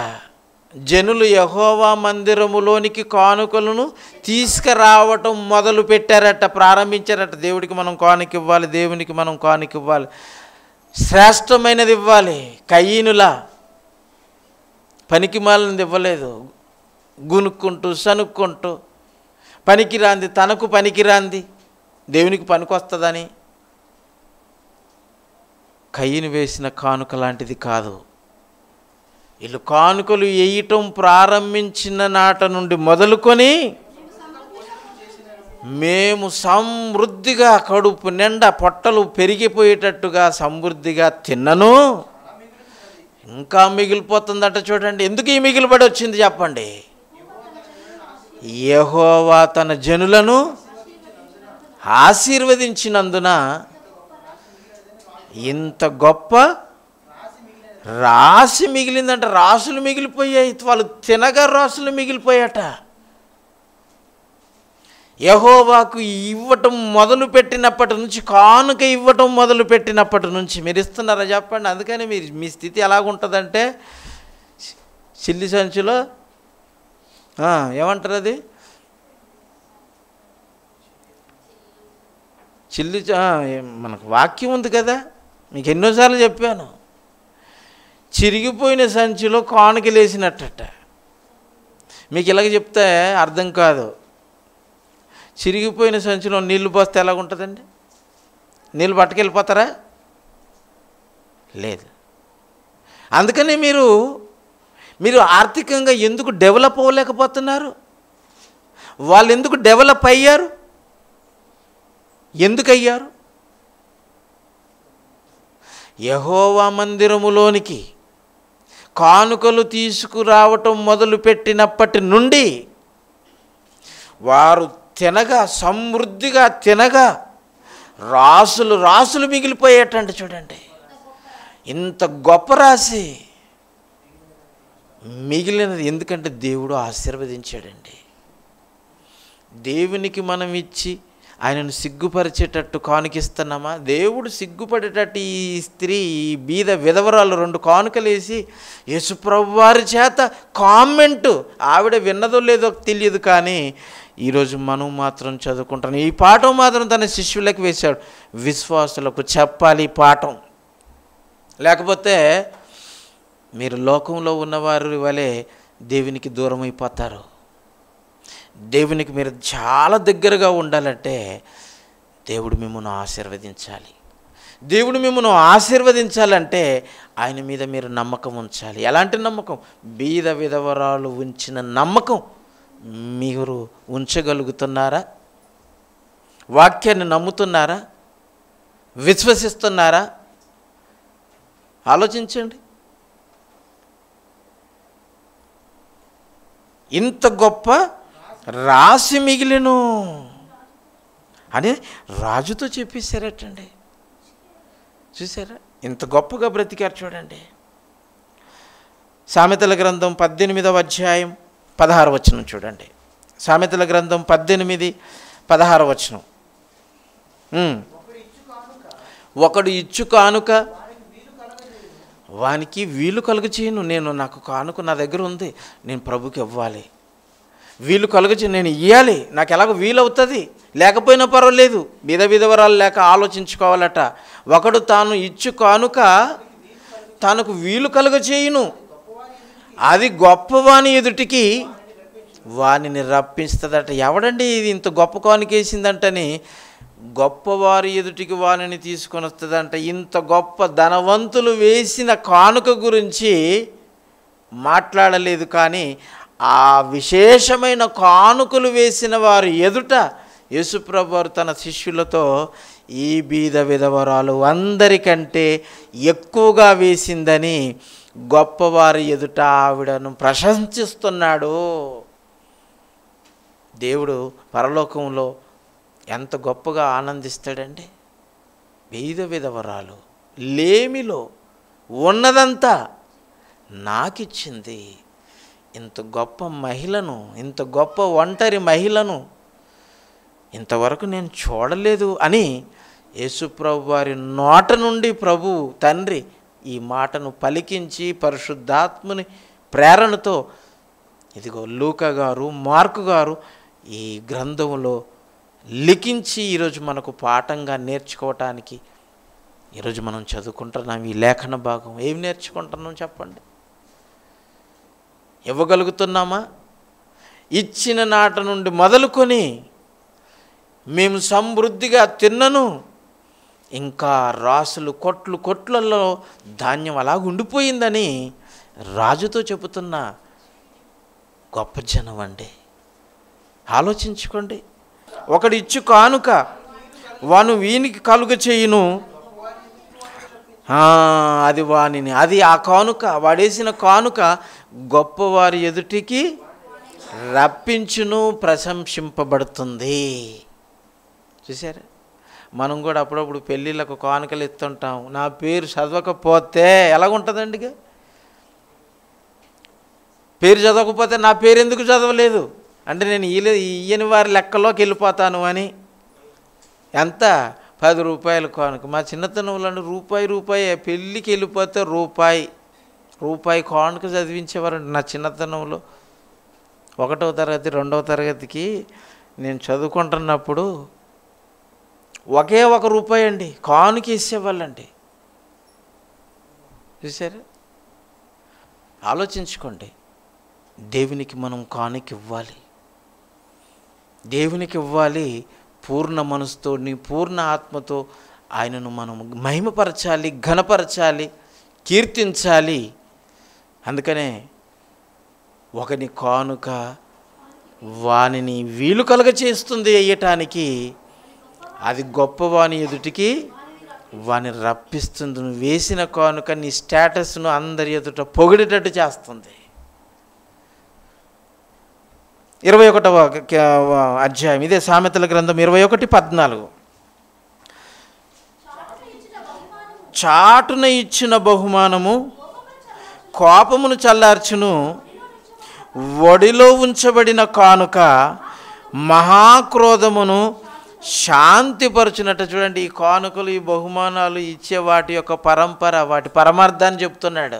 జనులు యెహోవా మందిరములోనికి కానుకలను తీసుకురావటం మొదలు పెట్టారట, ప్రారంభించారట. దేవుడికి మనం కానుక ఇవ్వాలి, దేవునికి మనం కానుక ఇవ్వాలి, శ్రేష్టమైనది ఇవ్వాలి. కయీనులా పనికిమాలినది ఇవ్వలేదు, గునుక్కుంటూ సనుక్కుంటూ పనికిరాంది, తనకు పనికిరాంది దేవునికి పనికొస్తుందని. కయీను వేసిన కానుక లాంటిది కాదు. వీళ్ళు కానుకలు వేయటం ప్రారంభించిన నాట నుండి మొదలుకొని మేము సమృద్ధిగా, కడుపు నిండా పొట్టలు పెరిగిపోయేటట్టుగా సమృద్ధిగా తిన్నను, ఇంకా మిగిలిపోతుందట. చూడండి, ఎందుకు ఈ మిగిలిపడి వచ్చింది చెప్పండి? యెహోవా తన జనులను ఆశీర్వదించినందున ఇంత గొప్ప రాశి మిగిలిందంట. రాసులు మిగిలిపోయాయి, వాళ్ళు తినగా రాసులు మిగిలిపోయాట. యెహోవాకు ఇవ్వటం మొదలు పెట్టినప్పటి నుంచి, కానుక ఇవ్వటం మొదలు పెట్టినప్పటి నుంచి మీరు ఇస్తున్నారా చెప్పండి? అందుకని మీ స్థితి ఎలాగుంటుందంటే, చిల్లి సంచులో ఏమంటారు అది, చిల్లి మనకు వాక్యం ఉంది కదా, మీకు ఎన్నోసార్లు చెప్పాను. చిరిగిపోయిన సంచిలో కానుకలు వేసినట్టట. మీకు ఇలాగ చెప్తే అర్థం కాదు. చిరిగిపోయిన సంచిలో నీళ్లు పోస్తే ఎలాగుంటుందండి? నీళ్ళు పట్టుకెళ్ళిపోతారా? లేదు. అందుకని మీరు ఆర్థికంగా ఎందుకు డెవలప్ అవ్వలేకపోతున్నారు? వాళ్ళు ఎందుకు డెవలప్ అయ్యారు? ఎందుకు అయ్యారు? యెహోవా మందిరములోనికి కానుకలు తీసుకురావటం మొదలుపెట్టినప్పటి నుండి వారు తినగా, సమృద్ధిగా తినగా రాసులు రాసులు మిగిలిపోయేటండి. చూడండి, ఇంత గొప్ప రాశి మిగిలినది ఎందుకంటే దేవుడు ఆశీర్వదించాడండి. దేవునికి మనం ఇచ్చి ఆయనను సిగ్గుపరిచేటట్టు కానుకిస్తున్నామా? దేవుడు సిగ్గుపడేటట్టు ఈ స్త్రీ, ఈ బీద విధవరాలు 2 కానుకలేసి యేసుప్రభు వారి చేత కామెంటు, ఆవిడ విన్నదో లేదో తెలియదు, కానీ ఈరోజు మనం మాత్రం చదువుకుంటాం. ఈ పాఠం మాత్రం తన శిష్యులకు వేశాడు. విశ్వాసులకు చెప్పాలి ఈ పాఠం, లేకపోతే మీరు లోకంలో ఉన్నవారి వలె దేవునికి దూరం అయిపోతారు. దేవునికి మీరు చాలా దగ్గరగా ఉండాలంటే దేవుడు మిమ్మల్ని ఆశీర్వదించాలి. దేవుడు మిమ్మల్ని ఆశీర్వదించాలంటే ఆయన మీద మీరు నమ్మకం ఉంచాలి. ఎలాంటి నమ్మకం? బీద విధవరాలు ఉంచిన నమ్మకం మీరు ఉంచగలుగుతున్నారా? వాక్యాన్ని నమ్ముతున్నారా? విశ్వసిస్తున్నారా? ఆలోచించండి. ఇంత గొప్ప రాసి మిగిలిను అని రాజుతో చెప్పేశారటండి. చూసారా ఇంత గొప్పగా బ్రతికారు చూడండి. సామెతల గ్రంథం 18వ అధ్యాయం 16వ వచనం చూడండి. సామెతల గ్రంథం 18:16 వచనం. ఒకడు ఇచ్చు కానుక వానికి వీలు కలుగ చేయను. నాకు కానుక నా దగ్గర ఉంది, నేను ప్రభుకి ఇవ్వాలి. వీలు కలుగచి నేను ఇవ్వాలి, నాకు ఎలాగో వీలవుతుంది, లేకపోయినా పర్వాలేదు. విధవరాలు లేక ఆలోచించుకోవాలట. ఒకడు తాను ఇచ్చు కానుక తనకు వీలు కలుగ చేయును, అది గొప్పవాని ఎదుటికి వానిని రప్పిస్తుందట. ఎవడండి ఇది ఇంత గొప్ప కానుకేసిందంటని గొప్పవారి ఎదుటికి వానిని తీసుకొని వస్తుందంట. ఇంత గొప్ప ధనవంతులు వేసిన కానుక గురించి మాట్లాడలేదు, కానీ ఆ విశేషమైన కానుకలు వేసిన వారి ఎదుట యేసుప్రభు వారు తన శిష్యులతో ఈ బీద విధవరాలు అందరికంటే ఎక్కువగా వేసిందని గొప్పవారి ఎదుట ఆవిడను ప్రశంసిస్తున్నాడు. దేవుడు పరలోకంలో ఎంత గొప్పగా ఆనందిస్తాడండి. బీద విధవరాలు లేమిలో ఉన్నదంతా నాకిచ్చింది. ఇంత గొప్ప మహిళను, ఇంత గొప్ప ఒంటరి మహిళను ఇంతవరకు నేను చూడలేదు అని యేసుప్రభు వారి నోట నుండి ప్రభు తండ్రి ఈ మాటను పలికించి పరిశుద్ధాత్మని ప్రేరణతో ఇదిగో లూకా గారు, మార్కు గారు ఈ గ్రంథంలో లిఖించి ఈరోజు మనకు పాఠంగా నేర్చుకోవటానికి ఈరోజు మనం చదువుకుంటున్నాం. ఈ లేఖన భాగం ఏమి నేర్చుకుంటున్నాం చెప్పండి? ఇవ్వగలుగుతున్నామా? ఇచ్చిన నాట నుండి మొదలుకొని మేము సమృద్ధిగా తిన్నను, ఇంకా రాసులు కొట్లలో ధాన్యం అలా ఉండిపోయిందని రాజుతో చెబుతున్న గొప్ప జనం అండి. ఆలోచించుకోండి. ఒకడు ఇచ్చు కానుక వాను వీనికి కలుగ చేయును, అది వానిని, అది ఆ కానుక, వాడేసిన కానుక గొప్పవారి ఎదుటికి రప్పించును, ప్రశంసింపబడుతుంది. చూసారా? మనం కూడా అప్పుడప్పుడు పెళ్ళిళ్ళకు కానుకలు ఇస్తుంటాం. నా పేరు చదవకపోతే ఎలాగుంటుందండి? పేరు చదవకపోతే నా పేరు ఎందుకు చదవలేదు అంటే నేను ఇయ్యని వారి లెక్కలోకి వెళ్ళిపోతాను అని. ఎంత? 10 రూపాయలు కానుక. మా చిన్నతనంలో రూపాయి పెళ్ళికి వెళ్ళిపోతే రూపాయి కానుక చదివించేవారండి. నా చిన్నతనంలో 1వ తరగతి 2వ తరగతికి నేను చదువుకుంటున్నప్పుడు ఒకే ₹1 అండి కానుక ఇచ్చేవాళ్ళండి. చూసారా? ఆలోచించుకోండి. దేవునికి మనం కానుక ఇవ్వాలి. దేవునికి ఇవ్వాలి. పూర్ణ మనసుతో, పూర్ణ ఆత్మతో ఆయనను మనం మహిమపరచాలి, ఘనపరచాలి, కీర్తించాలి. అందుకనే ఒకని కానుక వానిని వీలు కలుగ చేస్తుంది వేయటానికి, అది గొప్పవాని ఎదుటికి వాని రప్పిస్తుంది. నువ్వు వేసిన కానుక నీ స్టేటస్ను అందరి ఎదుట పొగిడేటట్టు చేస్తుంది. 21వ అధ్యాయం ఇదే సామెతల గ్రంథం 21:14. చాటున ఇచ్చిన బహుమానము కోపమును చల్లార్చును, ఒడిలో ఉంచబడిన కానుక మహాక్రోధమును శాంతిపరచునట్టు. చూడండి, ఈ కానుకలు, ఈ బహుమానాలు ఇచ్చే వాటి యొక్క పరంపర, వాటి పరమార్థాన్ని చెప్తున్నాడు.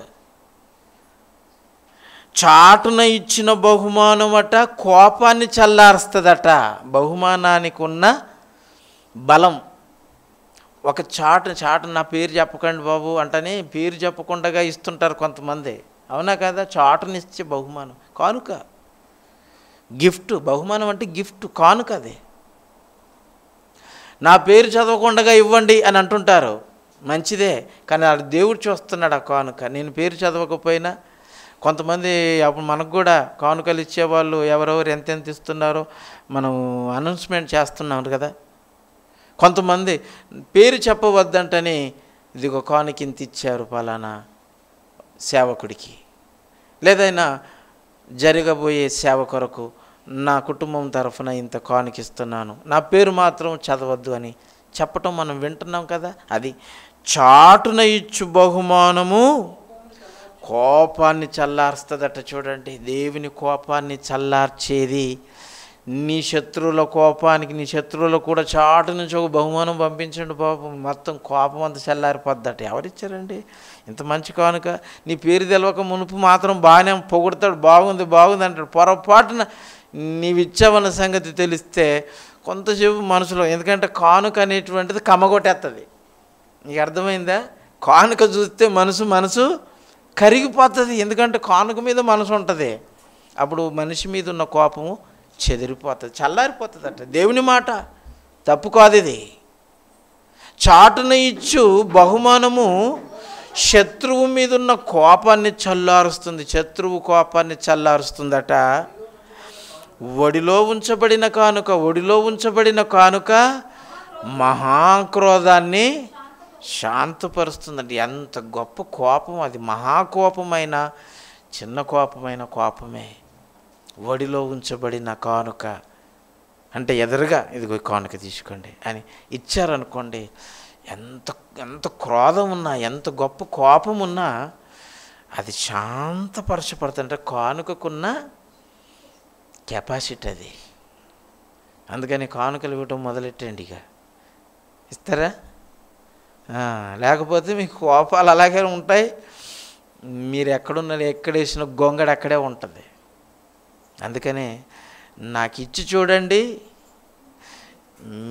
చాటున ఇచ్చిన బహుమానం అట కోపాన్ని చల్లారుస్తుందట. బహుమానానికి ఉన్న బలం. ఒక చాటు నా పేరు చెప్పకండి బాబు అంటని పేరు చెప్పకుండా ఇస్తుంటారు కొంతమంది, అవునా కదా? చాటునిచ్చే బహుమానం, కానుక, గిఫ్ట్. బహుమానం అంటే గిఫ్ట్, కానుక. అది నా పేరు చదవకుండా ఇవ్వండి అని అంటుంటారు, మంచిదే. కానీ అది దేవుడు చూస్తున్నాడు ఆ కానుక. నేను పేరు చదవకపోయినా కొంతమంది అప్పుడు మనకు కూడా కానుకలు ఇచ్చేవాళ్ళు ఎవరెవరు ఎంతెంత ఇస్తున్నారో మనం అనౌన్స్మెంట్ చేస్తున్నాం కదా. కొంతమంది పేరు చెప్పవద్దంటని, ఇదిగో కానుక ఇంత ఇచ్చారు పలానా సేవకుడికి, లేదైనా జరగబోయే సేవ కొరకు నా కుటుంబం తరఫున ఇంత కానుకిస్తున్నాను, నా పేరు మాత్రం చదవద్దు అని చెప్పటం మనం వింటున్నాం కదా. అది చాటున ఇచ్చు బహుమానము కోపాన్ని చల్లారుస్తుందట. చూడండి, దేవుని కోపాన్ని చల్లార్చేది. నీ శత్రువుల కోపానికి, నీ శత్రువులు కూడా చాటు నుంచి ఒక బహుమానం పంపించండి బాబు, మొత్తం కోపం అంతా చల్లారిపోద్దట. ఎవరిచ్చారండి ఇంత మంచి కానుక? నీ పేరు తెలవక మునుపు మాత్రం బాగానే పొగుడతాడు, బాగుంది బాగుంది అంటాడు. పొరపాటున నీవిచ్చావన్న సంగతి తెలిస్తే కొంతసేపు మనసులో, ఎందుకంటే కానుక అనేటువంటిది కమ్మగొట్టేస్తుంది. నీకు అర్థమైందా? కానుక చూస్తే మనసు కరిగిపోతుంది. ఎందుకంటే కానుక మీద మనసు ఉంటుంది. అప్పుడు మనిషి మీద ఉన్న కోపము చెదిరిపోతుంది, చల్లారిపోతుంది అట. దేవుని మాట తప్పు కాదు ఇది. చాటున ఇచ్చు బహుమానము శత్రువు మీద ఉన్న కోపాన్ని చల్లారుస్తుంది. శత్రువు కోపాన్ని చల్లారుస్తుందట. ఒడిలో ఉంచబడిన కానుక మహాక్రోధాన్ని శాంతపరుస్తుందండి. ఎంత గొప్ప కోపం అది! మహాకోపమైన చిన్న కోపమైన కోపమే. ఒడిలో ఉంచబడిన కానుక అంటే ఎదురుగా ఇదిగో కానుక తీసుకోండి అని ఇచ్చారనుకోండి, ఎంత క్రోధం ఉన్నా, ఎంత గొప్ప కోపం ఉన్నా అది శాంతపరచబడుతుంటే కానుకకున్న కెపాసిటీ అది. అందుకని కానుకలు ఇవ్వటం మొదలెట్టండి. ఇక ఇస్తారా? లేకపోతే మీకు కోపాలు అలాగే ఉంటాయి. మీరు ఎక్కడున్నారు, ఎక్కడేసిన గొంగడ అక్కడే ఉంటుంది. అందుకనే నాకు ఇచ్చి చూడండి,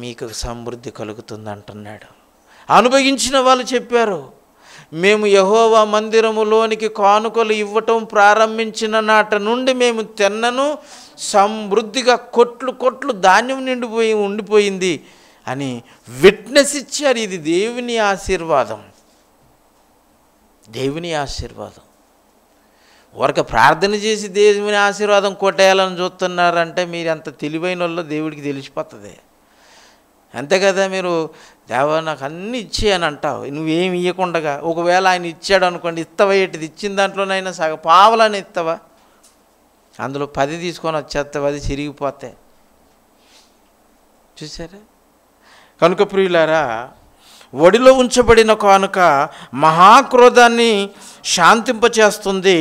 మీకు సమృద్ధి కలుగుతుంది అంటున్నాడు. అనుభవించిన వాళ్ళు చెప్పారు, మేము యెహోవా మందిరములోనికి కానుకలు ఇవ్వటం ప్రారంభించిన నాటి నుండి మేము తిన్నను సమృద్ధిగా కొట్లు ధాన్యం ఉండిపోయింది అని విట్నెస్ ఇచ్చారు. ఇది దేవుని ఆశీర్వాదం, దేవుని ఆశీర్వాదం. ఊరక ప్రార్థన చేసి దేవుని ఆశీర్వాదం కొట్టేయాలని చూస్తున్నారంటే మీరు ఎంత తెలివైన వాళ్ళో దేవుడికి తెలిసిపోతుంది. అంతే కదా. మీరు దేవా నాకు అన్నీ ఇచ్చేయని అంటావు, నువ్వేమి ఇవ్వకుండా ఒకవేళ ఆయన ఇచ్చాడు అనుకోండి, ఇస్తావా? ఏంటిది ఇచ్చిన దాంట్లోనైనా సగం పావలని ఇస్తావా? అందులో 10 తీసుకొని వచ్చేస్తావు, అది చిరిగిపోతాయి. చూసారా? కనుక ప్రియులారా, ఒడిలో ఉంచబడిన కానుక మహాక్రోధాన్ని శాంతింపచేస్తుంది.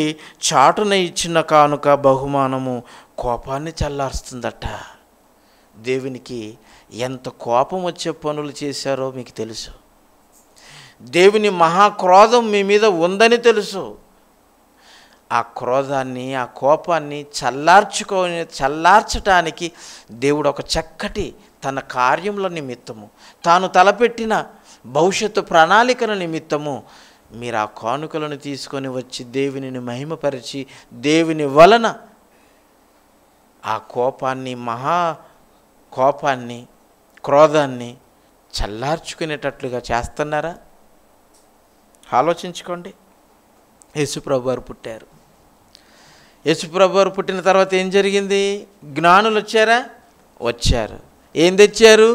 చాటున ఇచ్చిన కానుక బహుమానము కోపాన్ని చల్లారుస్తుందట. దేవునికి ఎంత కోపం వచ్చే పనులు చేశారో మీకు తెలుసు. దేవుని మహాక్రోధం మీ మీద ఉందని తెలుసు. ఆ క్రోధాన్ని, ఆ కోపాన్ని చల్లార్చటానికి దేవుడు ఒక చక్కటి తన కార్యముల నిమిత్తము, తాను తలపెట్టిన భవిష్యత్తు ప్రణాళికల నిమిత్తము మీరు ఆ కానుకలను తీసుకొని వచ్చి దేవునిని మహిమపరిచి దేవుని వలన ఆ కోపాన్ని, క్రోధాన్ని చల్లార్చుకునేటట్లుగా చేస్తున్నారా? ఆలోచించుకోండి. యేసుప్రభు వారు పుట్టారు. యేసుప్రభు వారు పుట్టిన తర్వాత ఏం జరిగింది? జ్ఞానులు వచ్చారా? వచ్చారు. ఏం తెచ్చారు?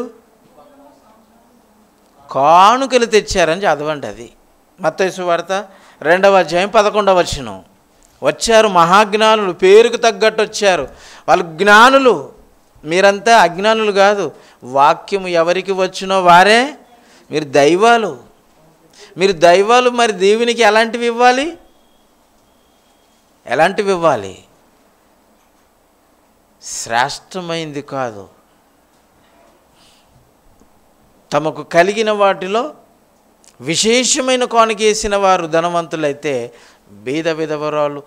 కానుకలు తెచ్చారని చదవండి. అది మత్తయి సువార్త 2వ అధ్యాయం 11వ వచనం. వచ్చారు మహాజ్ఞానులు, పేరుకు తగ్గట్టు వచ్చారు. వాళ్ళు జ్ఞానులు. మీరంతా అజ్ఞానులు కాదు. వాక్యము ఎవరికి వచ్చినో వారే మీరు దైవాలు. మరి దేవునికి ఎలాంటివి ఇవ్వాలి? శ్రేష్టమైంది కాదు, తమకు కలిగిన వాటిలో విశేషమైన కానుకేసిన వారు ధనవంతులైతే బీద విధవరాలు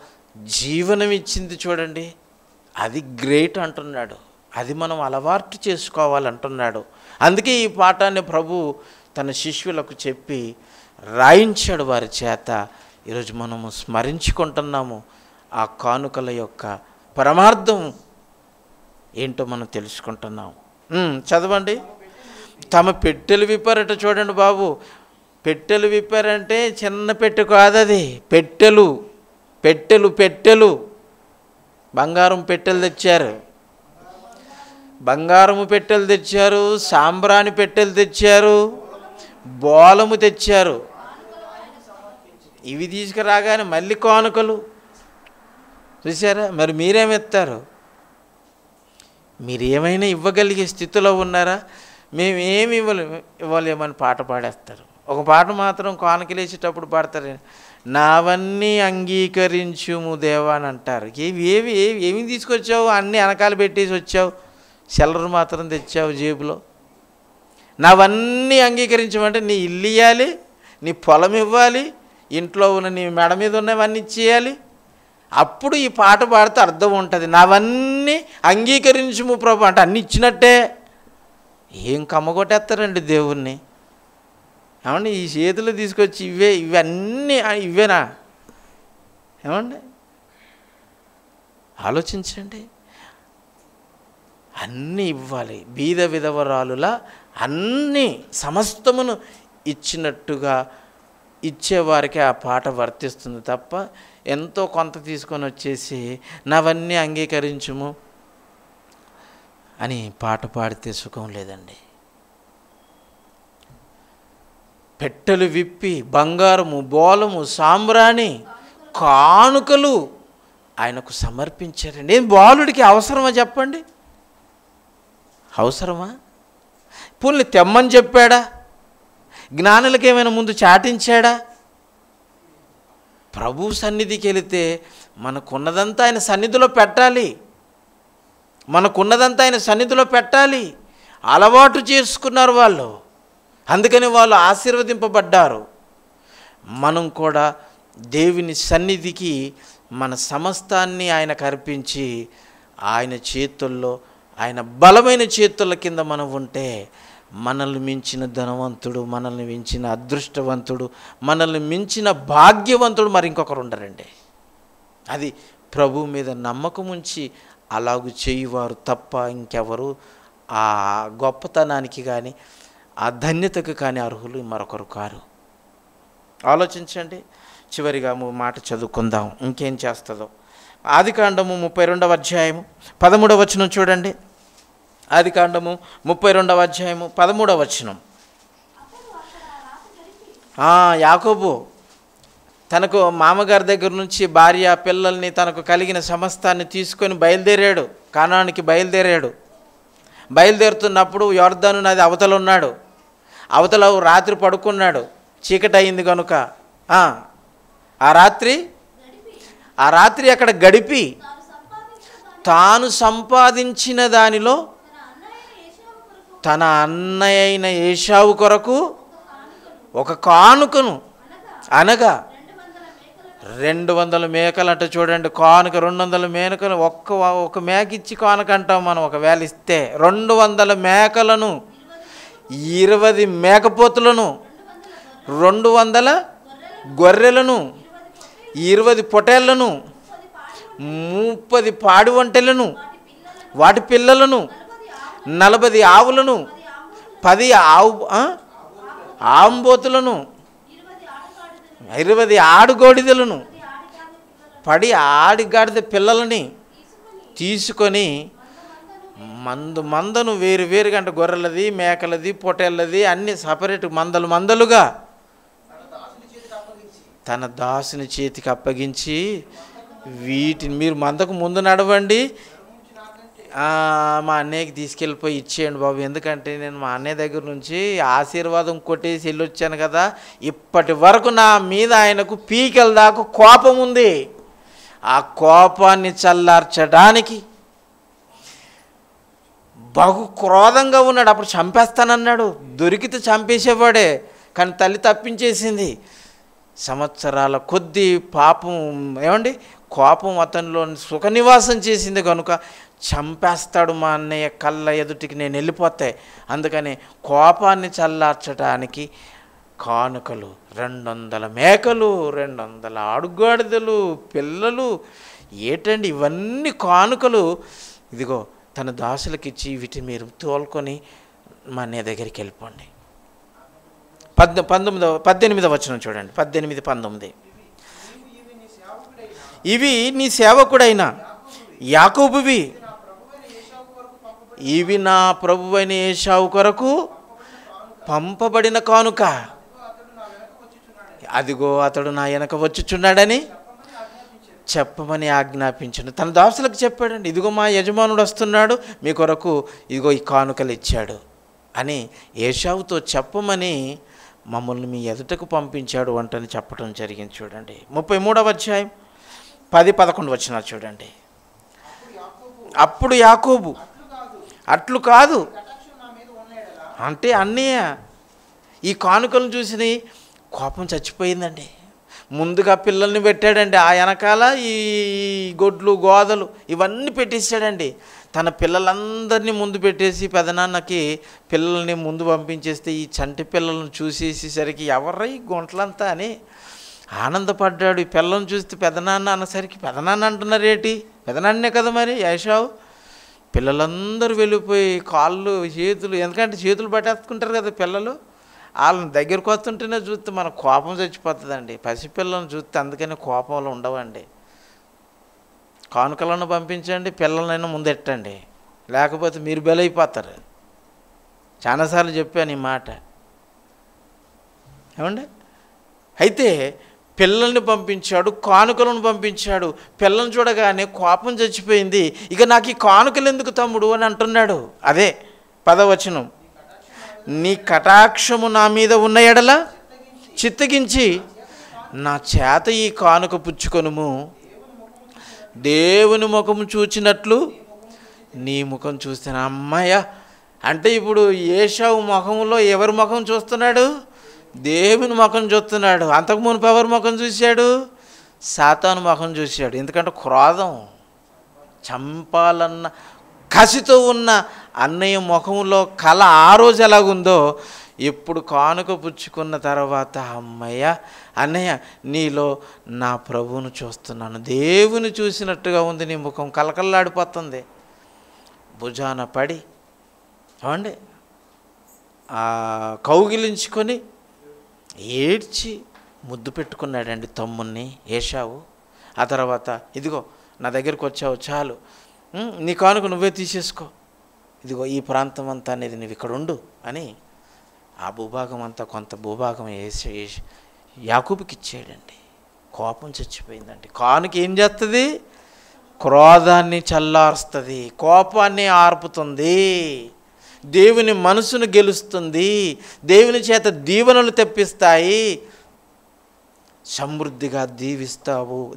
జీవనం ఇచ్చింది చూడండి. అది గ్రేట్ అంటున్నాడు. అది మనం అలవాటు చేసుకోవాలంటున్నాడు. అందుకే ఈ పాఠాన్ని ప్రభు తన శిష్యులకు చెప్పి రాయించాడు వారి చేత. ఈరోజు మనము స్మరించుకుంటున్నాము. ఆ కానుకల యొక్క పరమార్థం ఏంటో మనం తెలుసుకుంటున్నాం. చదవండి. తమ పెట్టెలు విప్పారట చూడండి బాబు. పెట్టెలు విప్పారంటే చిన్న పెట్టె కాదు అది. పెట్టెలు పెట్టెలు పెట్టెలు బంగారం పెట్టెలు తెచ్చారు. బంగారము పెట్టెలు తెచ్చారు, సాంబ్రాణి పెట్టెలు తెచ్చారు, బోలము తెచ్చారు. ఇవి తీసుకురాగానే మళ్ళీ కానుకలు. చూసారా? మరి మీరేమెత్తారు? మీరు ఏమైనా ఇవ్వగలిగే స్థితిలో ఉన్నారా? మేమేమి ఇవ్వలేమని పాట పాడేస్తారు. ఒక పాట మాత్రం కానుకలేసేటప్పుడు పాడతారు, నావన్నీ అంగీకరించుము దేవా అని అంటారు. ఏమి తీసుకొచ్చావు? అన్నీ వెనకాల పెట్టేసి వచ్చావు, సెల్లరు మాత్రం తెచ్చావు జేబులో. నావన్నీ అంగీకరించమంటే నీ ఇల్లు ఇవ్వాలి, నీ పొలం ఇవ్వాలి, ఇంట్లో ఉన్న నీ మెడ మీద ఉన్నవన్నీ ఇచ్చేయాలి. అప్పుడు ఈ పాట పాడితే అర్థం ఉంటుంది. నావన్నీ అంగీకరించుము ప్రభు అంటే అన్నీ ఇచ్చినట్టే. ఏం కమ్మగొట్టేస్తారండి దేవుణ్ణి? ఏమండి ఈ చేతులు తీసుకొచ్చి ఇవన్నీ ఇవేనా? ఏమండి ఆలోచించండి. అన్నీ ఇవ్వాలి. బీద విధవరాలులా అన్నీ సమస్తమును ఇచ్చినట్టుగా ఇచ్చేవారికి ఆ పాట వర్తిస్తుంది తప్ప ఎంతో కొంత తీసుకొని వచ్చేసి నావన్నీ అంగీకరించుము అని పాట పాడితే సుఖం లేదండి. పెట్టెలు విప్పి బంగారము, బోలము, సాంబ్రాణి, కానుకలు ఆయనకు సమర్పించారండి. ఏం బాలుడికి అవసరమా చెప్పండి? అవసరమా? పుల్ని తెమ్మని చెప్పాడా? జ్ఞానులకి ఏమైనా ముందు చాటించాడా? ప్రభు సన్నిధికి వెళితే మనకున్నదంతా ఆయన సన్నిధిలో పెట్టాలి. మనకున్నదంతా ఆయన సన్నిధిలో పెట్టాలి. అలవాటు చేసుకున్నారు వాళ్ళు. అందుకని వాళ్ళు ఆశీర్వదింపబడ్డారు. మనం కూడా దేవుని సన్నిధికి మన సమస్తాన్ని ఆయనకు అర్పించి ఆయన చేతుల్లో, ఆయన బలమైన చేతుల కింద మనం ఉంటే మనల్ని మించిన ధనవంతుడు, మనల్ని మించిన అదృష్టవంతుడు, మనల్ని మించిన భాగ్యవంతుడు మరి ఇంకొకరు ఉండరండి. అది ప్రభు మీద నమ్మకం ఉంచి అలాగూ చేయువారు తప్ప ఇంకెవరు ఆ గొప్పతనానికి కానీ ఆ ధన్యతకు కానీ అర్హులు మరొకరు కారు. ఆలోచించండి. చివరిగా మాట చదువుకుందాం, ఇంకేం చేస్తుందో. ఆదికాండము 32వ అధ్యాయము 13వ వచనం చూడండి. ఆదికాండము 32వ అధ్యాయము 13వ వచనం. యాకోబు తనకు మామగారి దగ్గర నుంచి భార్య పిల్లల్ని తనకు కలిగిన సమస్తాన్ని తీసుకొని బయలుదేరాడు. కానానికి బయలుదేరాడు. బయలుదేరుతున్నప్పుడు యొర్దాను నది అవతల ఉన్నాడు. అవతల రాత్రి పడుకున్నాడు. చీకటి అయింది కనుక ఆ రాత్రి అక్కడ గడిపి తాను సంపాదించిన దానిలో తన అన్నయ్య అయిన ఏశావు కొరకు ఒక కానుకను, అనగా 200 మేకలు అంట చూడండి. కానుక 200 మేకలు. ఒక మేక ఇచ్చి కానుక అంటాం మనం. ఒకవేళ ఇస్తే 200 మేకలను, 20 మేకపోతులను, 200 గొర్రెలను, 20 పొటేళ్లను, 30 పాడి ఒంటెలను, వాటి పిల్లలను, 40 ఆవులను, 10 ఆంబోతులను, 20 ఆడుగోడిదలను, 10 ఆడిగాడిద పిల్లలని తీసుకొని మందను వేరువేరుగా అంటే గొర్రెలది, మేకలది, పొటేళ్ళది అన్నీ సపరేట్ మందలుగా తన దాసుని చేతికి అప్పగించి వీటిని మీరు మందకు ముందు నడవండి, మా అన్నయ్యకి తీసుకెళ్ళిపోయి ఇచ్చేయండి బాబు. ఎందుకంటే నేను మా అన్నయ్య దగ్గర నుంచి ఆశీర్వాదం కొట్టేసి వెళ్ళొచ్చాను కదా, ఇప్పటి వరకు నా మీద ఆయనకు పీకల దాకా కోపం ఉంది. ఆ కోపాన్ని చల్లార్చడానికి బహు క్రోధంగా ఉన్నాడు. అప్పుడు చంపేస్తానన్నాడు, దొరికితే చంపేసేవాడే, కానీ తల్లి తప్పించేసింది. సంవత్సరాల కొద్దీ పాపం కోపం అతనిలో సుఖ నివాసం చేసింది కనుక చంపేస్తాడు మా అన్నయ్య కళ్ళ ఎదుటికి నేను వెళ్ళిపోతే. అందుకని కోపాన్ని చల్లార్చడానికి కానుకలు 200 మేకలు, 200 ఆడుగాడిదలు, పిల్లలు, ఏటండి ఇవన్నీ కానుకలు. ఇదిగో తన దాసులకు ఇచ్చి వీటిని మీరు తోలుకొని మా అన్నయ్య దగ్గరికి వెళ్ళిపోండి. 18వ వచనం చూడండి, 18, 19. ఇవి నీ సేవకుడైన యాకోబువి, ఇవి నా ప్రభువైన ఏశావు కొరకు పంపబడిన కానుక. అదిగో అతడు నా వెనక వచ్చుచున్నాడని చెప్పమని ఆజ్ఞాపించండి. తన దాసులకు చెప్పాడండి, ఇదిగో మా యజమానుడు వస్తున్నాడు, మీ కొరకు ఇదిగో ఈ కానుకలు ఇచ్చాడు అని ఏశావుతో చెప్పమని మమ్మల్ని మీ ఎదుటకు పంపించాడు అంటని చెప్పడం జరిగింది. చూడండి 33వ అధ్యాయం 10-11 వచనాలు చూడండి. అప్పుడు యాకోబు, అట్లు కాదు అంటే అన్నయ్య ఈ కానుకలను చూసి కోపం చచ్చిపోయిందండి. ముందుగా పిల్లల్ని పెట్టాడండి, ఆ వెనకాల ఈ గొడ్లు గోదలు ఇవన్నీ పెట్టేశాడండి. తన పిల్లలందరినీ ముందు పెట్టేసి పెదనాన్నకి పిల్లల్ని ముందు పంపించేస్తే ఈ చంటి పిల్లలను చూసేసేసరికి ఎవర్రా ఈ గుంటలంతా అని ఆనందపడ్డాడు. ఈ పిల్లలను చూస్తే పెదనాన్న అన్నసరికి పెదనాన్న అంటున్నారేటి, పెదనాన్నే కదా మరి ఏశావు. పిల్లలందరూ వెళ్ళిపోయి కాళ్ళు చేతులు, ఎందుకంటే చేతులు పట్టేసుకుంటారు కదా పిల్లలు, వాళ్ళని దగ్గరకు వస్తుంటేనే చూస్తే మన కోపం చచ్చిపోతుందండి. పసిపిల్లలను చూస్తే అందుకని కోపంలో ఉండవండి. కానుకలను పంపించండి, పిల్లలైనా ముందెట్టండి, లేకపోతే మీరు బలైపోతారు. చాలాసార్లు చెప్పాను ఈ మాట. ఏమండి, అయితే పిల్లల్ని పంపించాడు, కానుకలను పంపించాడు. పిల్లల్ని చూడగానే కోపం చచ్చిపోయింది. ఇక నాకు ఈ కానుకలు ఎందుకు తమ్ముడు అని అంటున్నాడు. అదే 10వ వచనం, నీ కటాక్షము నా మీద ఉన్న ఎడల చిత్తగించి నా చేత ఈ కానుక పుచ్చుకొనుము, దేవుని ముఖం చూచినట్లు నీ ముఖం చూస్తాను. అమ్మాయ అంటే ఇప్పుడు ఏశావు ముఖంలో ఎవరి ముఖం చూస్తున్నాడు? దేవుని ముఖం చూస్తున్నాడు. అంతకు మునుపు ఎవరి ముఖం చూశాడు? సాతాను ముఖం చూశాడు. ఎందుకంటే క్రోధం, చంపాలన్న కసితో ఉన్న అన్నయ్య ముఖంలో కళ ఆ రోజు ఎలాగుందో ఇప్పుడు కానుక పుచ్చుకున్న తర్వాత అమ్మయ్య అన్నయ్య నీలో నా ప్రభువును చూస్తున్నాను, దేవుని చూసినట్టుగా ఉంది, నీ ముఖం కలకల్లాడిపోతుంది. భుజాన పడి ఏమండి కౌగిలించుకొని ఏడ్చి ముద్దు పెట్టుకున్నాడండి తమ్ముణ్ణి ఏశావు. ఆ తర్వాత ఇదిగో నా దగ్గరికి వచ్చావు చాలు, నీ కానుక నువ్వే తీసేసుకో, ఇదిగో ఈ ప్రాంతం అంతా అనేది నువ్వు ఇక్కడ ఉండు అని ఆ భూభాగం అంతా కొంత భూభాగం యాకోబుకి ఇచ్చాడండి. కోపం చచ్చిపోయిందండి. కానుక ఏం చేస్తుంది? క్రోధాన్ని చల్లారుస్తుంది, కోపాన్ని ఆర్పుతుంది, దేవుని మనసును గెలుస్తుంది, దేవుని చేత దీవెనలు తెప్పిస్తాయి, సమృద్ధిగా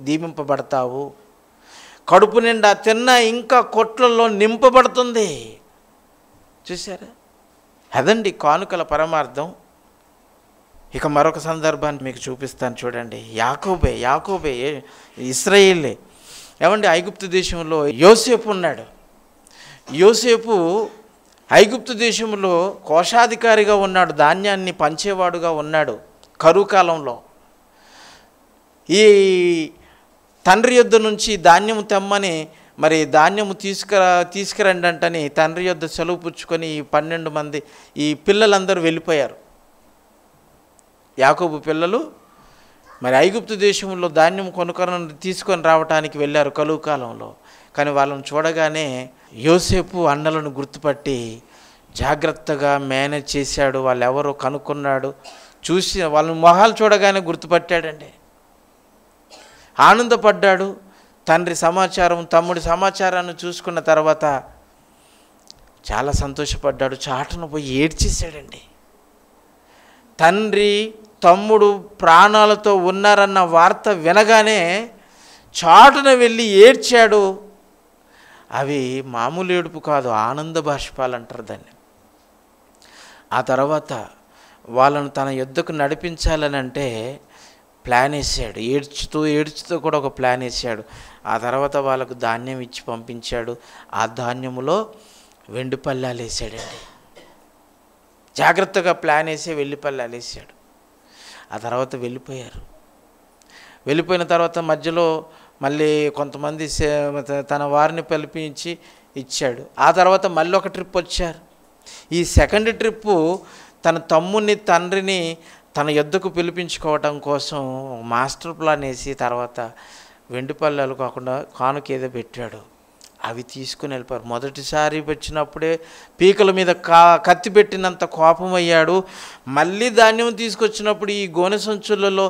దీవింపబడతావు, కడుపు నిండా తిన్నా ఇంకా కొట్లలో నింపబడుతుంది. చూసారా? అదండి కానుకల పరమార్థం. ఇక మరొక సందర్భాన్ని మీకు చూపిస్తాను చూడండి. యాకోబే ఇశ్రాయేలే. ఏమండి, ఐగుప్తు దేశంలో యోసేపు ఉన్నాడు. యోసేపు ఐగుప్తు దేశంలో కోశాధికారిగా ఉన్నాడు, ధాన్యాన్ని పంచేవాడుగా ఉన్నాడు కరువు కాలంలో. ఈ తండ్రి యొద్ద నుంచి ధాన్యము తెమ్మని మరి ధాన్యము తీసుకురండి అంటని తండ్రి యొద్ద సెలవు పుచ్చుకొని 12 మంది ఈ పిల్లలందరూ వెళ్ళిపోయారు. యాకోబు పిల్లలు మరి ఐగుప్తు దేశంలో ధాన్యం తీసుకొని రావడానికి వెళ్ళారు కలువు కాలంలో. కానీ వాళ్ళని చూడగానే యోసేపు అన్నలను గుర్తుపట్టి జాగ్రత్తగా మేనేజ్ చేశాడు. వాళ్ళు ఎవరో కనుక్కున్నాడు, చూసి వాళ్ళని మొహాలు చూడగానే గుర్తుపట్టాడండి. ఆనందపడ్డాడు. తండ్రి సమాచారం, తమ్ముడి సమాచారాన్ని చూసుకున్న తర్వాత చాలా సంతోషపడ్డాడు. చాటును పోయి ఏడ్చేశాడండి. తండ్రి తమ్ముడు ప్రాణాలతో ఉన్నారన్న వార్త వినగానే చాటున వెళ్ళి ఏడ్చాడు. అవి మామూలు ఏడుపు కాదు, ఆనంద బాష్పాలు అంటారు దాన్ని. ఆ తర్వాత వాళ్ళను తన యుద్ధకు నడిపించాలని అంటే ప్లాన్ వేసాడు, ఏడ్చుతూ కూడా ఒక ప్లాన్ వేసాడు. ఆ తర్వాత వాళ్ళకు ధాన్యం ఇచ్చి పంపించాడు. ఆ ధాన్యములో వెండి పళ్ళాలు వేసాడండి. జాగ్రత్తగా ప్లాన్ వేసి వెండి పళ్ళాలు వేసాడు. ఆ తర్వాత వెళ్ళిపోయారు. వెళ్ళిపోయిన తర్వాత మధ్యలో మళ్ళీ కొంతమంది తన వారిని పిలిపించి ఇచ్చాడు. ఆ తర్వాత మళ్ళీ ఒక ట్రిప్ వచ్చారు. ఈ సెకండ్ ట్రిప్పు తన తమ్ముని తండ్రిని తన యుద్ధకు పిలిపించుకోవటం కోసం మాస్టర్ ప్లాన్ వేసి తర్వాత వెండి పళ్ళాలు కాకుండా కానుక ఏదో పెట్టాడు. అవి తీసుకుని వెళ్ళిపోయారు. మొదటిసారి వచ్చినప్పుడే పీకల మీద కత్తి పెట్టినంత కోపం అయ్యాడు. మళ్ళీ ధాన్యం తీసుకొచ్చినప్పుడు ఈ గోనె సంచులలో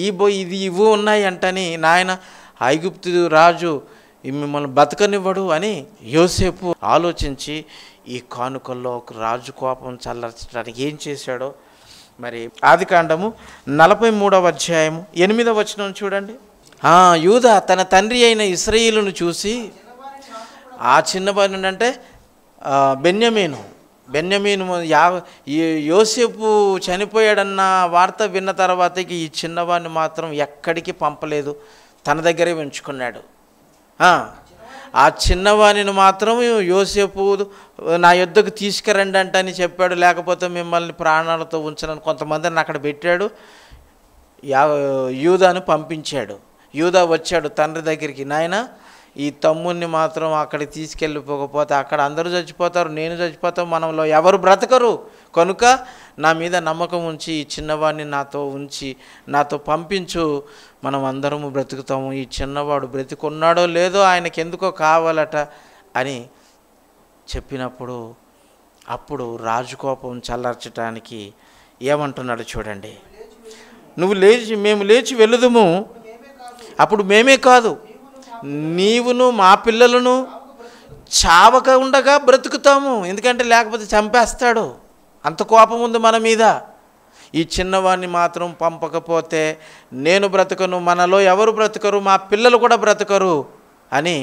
ఇది ఇవి ఉన్నాయి అంటని, నాయన ఐగుప్తు రాజు మిమ్మల్ని బతకనివ్వడు అని యోసేపు ఆలోచించి ఈ కానుకల్లో ఒక రాజు కోపం చల్లార్చడానికి ఏం చేశాడో మరి ఆదికాండము 43వ అధ్యాయము 8వ వచనం చూడండి. యూదా తన తండ్రి అయిన ఇశ్రాయేలును చూసి, ఆ చిన్నవాడిని అంటే బెన్యమీను యోసేపు చనిపోయాడన్న వార్త విన్న తర్వాతకి ఈ చిన్నవాడిని మాత్రం ఎక్కడికి పంపలేదు, తన దగ్గరే ఉంచుకున్నాడు. ఆ చిన్నవాణిని మాత్రం యోసేపు నా యుద్ధకు తీసుకురండి అంటని చెప్పాడు, లేకపోతే మిమ్మల్ని ప్రాణాలతో ఉంచనని కొంతమందిని అక్కడ పెట్టాడు. యూదాను పంపించాడు. యూదా వచ్చాడు తండ్రి దగ్గరికి, నాయన ఈ తమ్ముడిని మాత్రం అక్కడికి తీసుకెళ్ళిపోకపోతే అక్కడ అందరూ చచ్చిపోతారు, నేను చచ్చిపోతాను, మనలో ఎవరు బ్రతకరు, కనుక నా మీద నమ్మకం ఉంచి ఈ చిన్నవాడిని నాతో ఉంచి నాతో పంపించు, మనం అందరము బ్రతుకుతాము, ఈ చిన్నవాడు బ్రతికున్నాడో లేదో ఆయనకి ఎందుకో కావాలట అని చెప్పినప్పుడు అప్పుడు రాజుకోపం చల్లార్చడానికి ఏమంటున్నాడు చూడండి. మేము లేచి వెళుదుము, అప్పుడు మేమే కాదు నీవును మా పిల్లలను చావక ఉండగా బ్రతుకుతాము, ఎందుకంటే లేకపోతే చంపేస్తాడు, అంత కోపం ఉంది మన మీద. ఈ చిన్నవాడిని మాత్రం పంపకపోతే నేను బ్రతకను, మనలో ఎవరు బ్రతకరు, మా పిల్లలు కూడా బ్రతకరు అని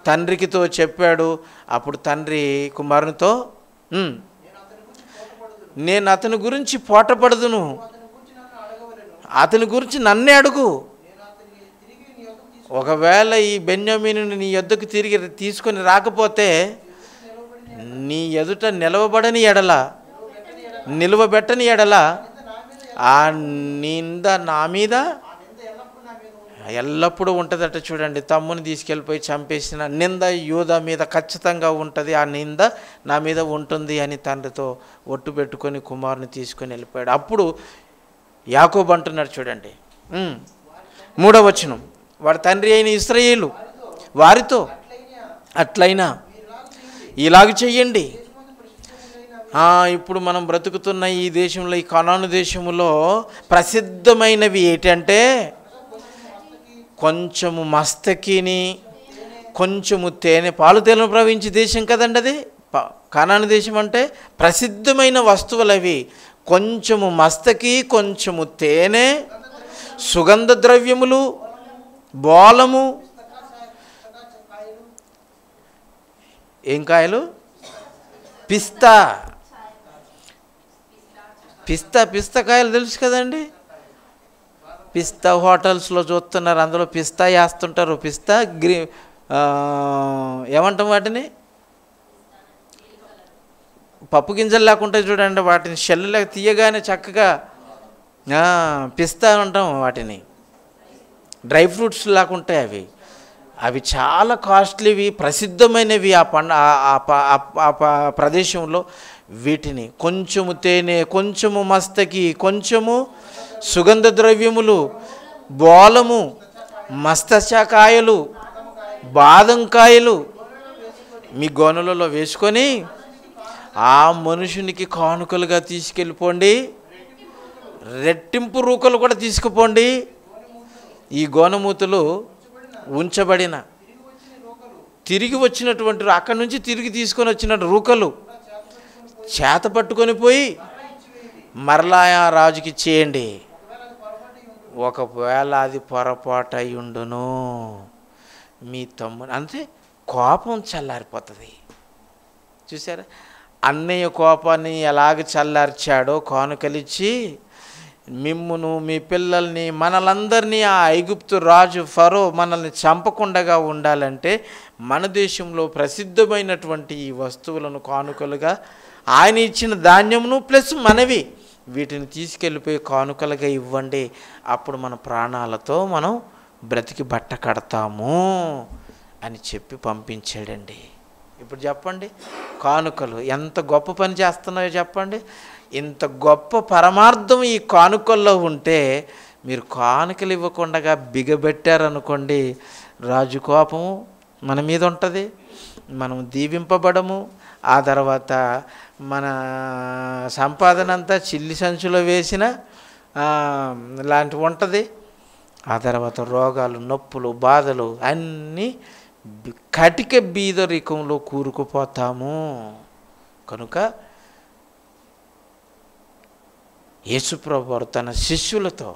తండ్రికితో చెప్పాడు. అప్పుడు తండ్రి కుమారునితో, నేను అతని గురించి పోటపడదును, అతని గురించి నన్నే అడుగు, ఒకవేళ ఈ బెన్యామీను నీ యొద్దకు తిరిగి తీసుకొని రాకపోతే నీ ఎదుట నిలవబెట్టని ఎడల ఆ నింద నా మీద ఎల్లప్పుడూ ఉంటుందట. చూడండి, తమ్ముని తీసుకెళ్ళిపోయి చంపేసిన నింద యూదా మీద ఖచ్చితంగా ఉంటుంది, ఆ నింద నా మీద ఉంటుంది అని తండ్రితో ఒట్టు పెట్టుకొని కుమారుని తీసుకొని వెళ్ళిపోయాడు. అప్పుడు యాకోబు అంటున్నాడు చూడండి 3వ వచనం, వాడి తండ్రి అయిన ఇశ్రాయేలు వారితో, అట్లయినా ఇలాగ చెయ్యండి. ఇప్పుడు మనం బ్రతుకుతున్న ఈ దేశంలో, ఈ కనాను దేశంలో ప్రసిద్ధమైనవి ఏంటంటే కొంచెము మస్తకిని, కొంచెము తేనె, పాలు తేనె ప్రవహించే దేశం కదండి అది కనాను దేశం అంటే. ప్రసిద్ధమైన వస్తువులు అవి, కొంచెము మస్తకి, కొంచెము తేనె, సుగంధ ద్రవ్యములు, బోలము, ఏం కాయలు, పిస్తా కాయలు తెలుసు కదండి. పిస్తా హోటల్స్లో చూస్తున్నారు, అందులో పిస్తా వేస్తుంటారు. పిస్తా ఏమంటాం వాటిని, పప్పు గింజలు లేకుండా చూడండి, వాటిని షెల్లు లేక తీయగానే చక్కగా పిస్తా అంటాం వాటిని. డ్రై ఫ్రూట్స్ లాకుంటాయి అవి చాలా కాస్ట్లీవి, ప్రసిద్ధమైనవి ఆ ప్రదేశంలో. వీటిని కొంచెము తేనె, కొంచెము మస్తకి, కొంచెము సుగంధ ద్రవ్యములు, బోలము, మస్తకాయలు, బాదం కాయలు మీ గోనెలలో వేసుకొని ఆ మనుషునికి కానుకలుగా తీసుకెళ్ళిపోండి, రెట్టింపు రూకలు కూడా తీసుకుపోండి. ఈ గోనమూతులు ఉంచబడిన తిరిగి వచ్చినటువంటి అక్కడి నుంచి తిరిగి తీసుకొని వచ్చిన రూకలు చేత పట్టుకొని పోయి మరలా రాజుకి ఇచ్చేయండి. ఒకవేళ అది పొరపాటు అయి ఉండును, మీ తమ్ముని అంతే కోపం చల్లారిపోతుంది. చూసారా, అన్నయ్య కోపాన్ని ఎలాగ చల్లార్చాడో కానుకలిచ్చి, మిమ్మును మీ పిల్లల్ని మనలందరినీ ఆ ఐగుప్తు రాజు ఫరో మనల్ని చంపకుండా ఉండాలంటే మన దేశంలో ప్రసిద్ధమైనటువంటి ఈ వస్తువులను కానుకలుగా, ఆయన ఇచ్చిన ధాన్యమును ప్లస్ మనవి, వీటిని తీసుకెళ్ళిపోయి కానుకలుగా ఇవ్వండి, అప్పుడు మన ప్రాణాలతో మనం బ్రతికి బట్ట కడతాము అని చెప్పి పంపించాడండి. ఇప్పుడు చెప్పండి, కానుకలు ఎంత గొప్ప పని చేస్తున్నాయో చెప్పండి. ఇంత గొప్ప పరమార్థం ఈ కానుకల్లో ఉంటే మీరు కానుకలు ఇవ్వకుండా బిగబెట్టారనుకోండి, రాజు కోపము మన మీద ఉంటుంది, మనం దీవింపబడము. ఆ తర్వాత మన సంపాదన అంతా చిల్లి సంచులో వేసిన లాంటివి ఉంటుంది. ఆ తర్వాత రోగాలు, నొప్పులు, బాధలు అన్నీ కటిక బీదరికంలో కూరుకుపోతాము. కనుక యేసుప్రభు తన శిష్యులతో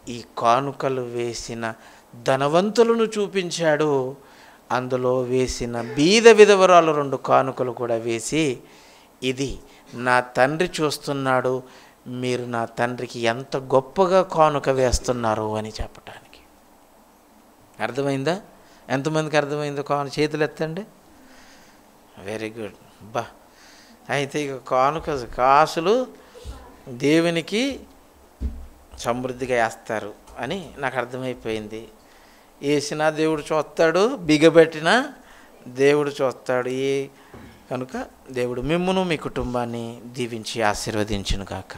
ఈ కానుకలు వేసిన ధనవంతులను చూపించాడు. అందులో వేసిన బీద విధవరాలు 2 కానుకలు కూడా వేసి, ఇది నా తండ్రి చూస్తున్నాడు, మీరు నా తండ్రికి ఎంత గొప్పగా కానుక వేస్తున్నారు అని చెప్పటానికి. అర్థమైందా? ఎంతమందికి అర్థమైందో? చేతులు ఎత్తండి. Very good. అయితే ఇక కానుక కాసులు దేవునికి సమృద్ధిగా వేస్తారు అని నాకు అర్థమైపోయింది. వేసినా దేవుడు చూస్తాడు, బిగబెట్టినా దేవుడు చూస్తాడు. కనుక దేవుడు మిమ్మును మీ కుటుంబాన్ని దీవించి ఆశీర్వదించును గాక.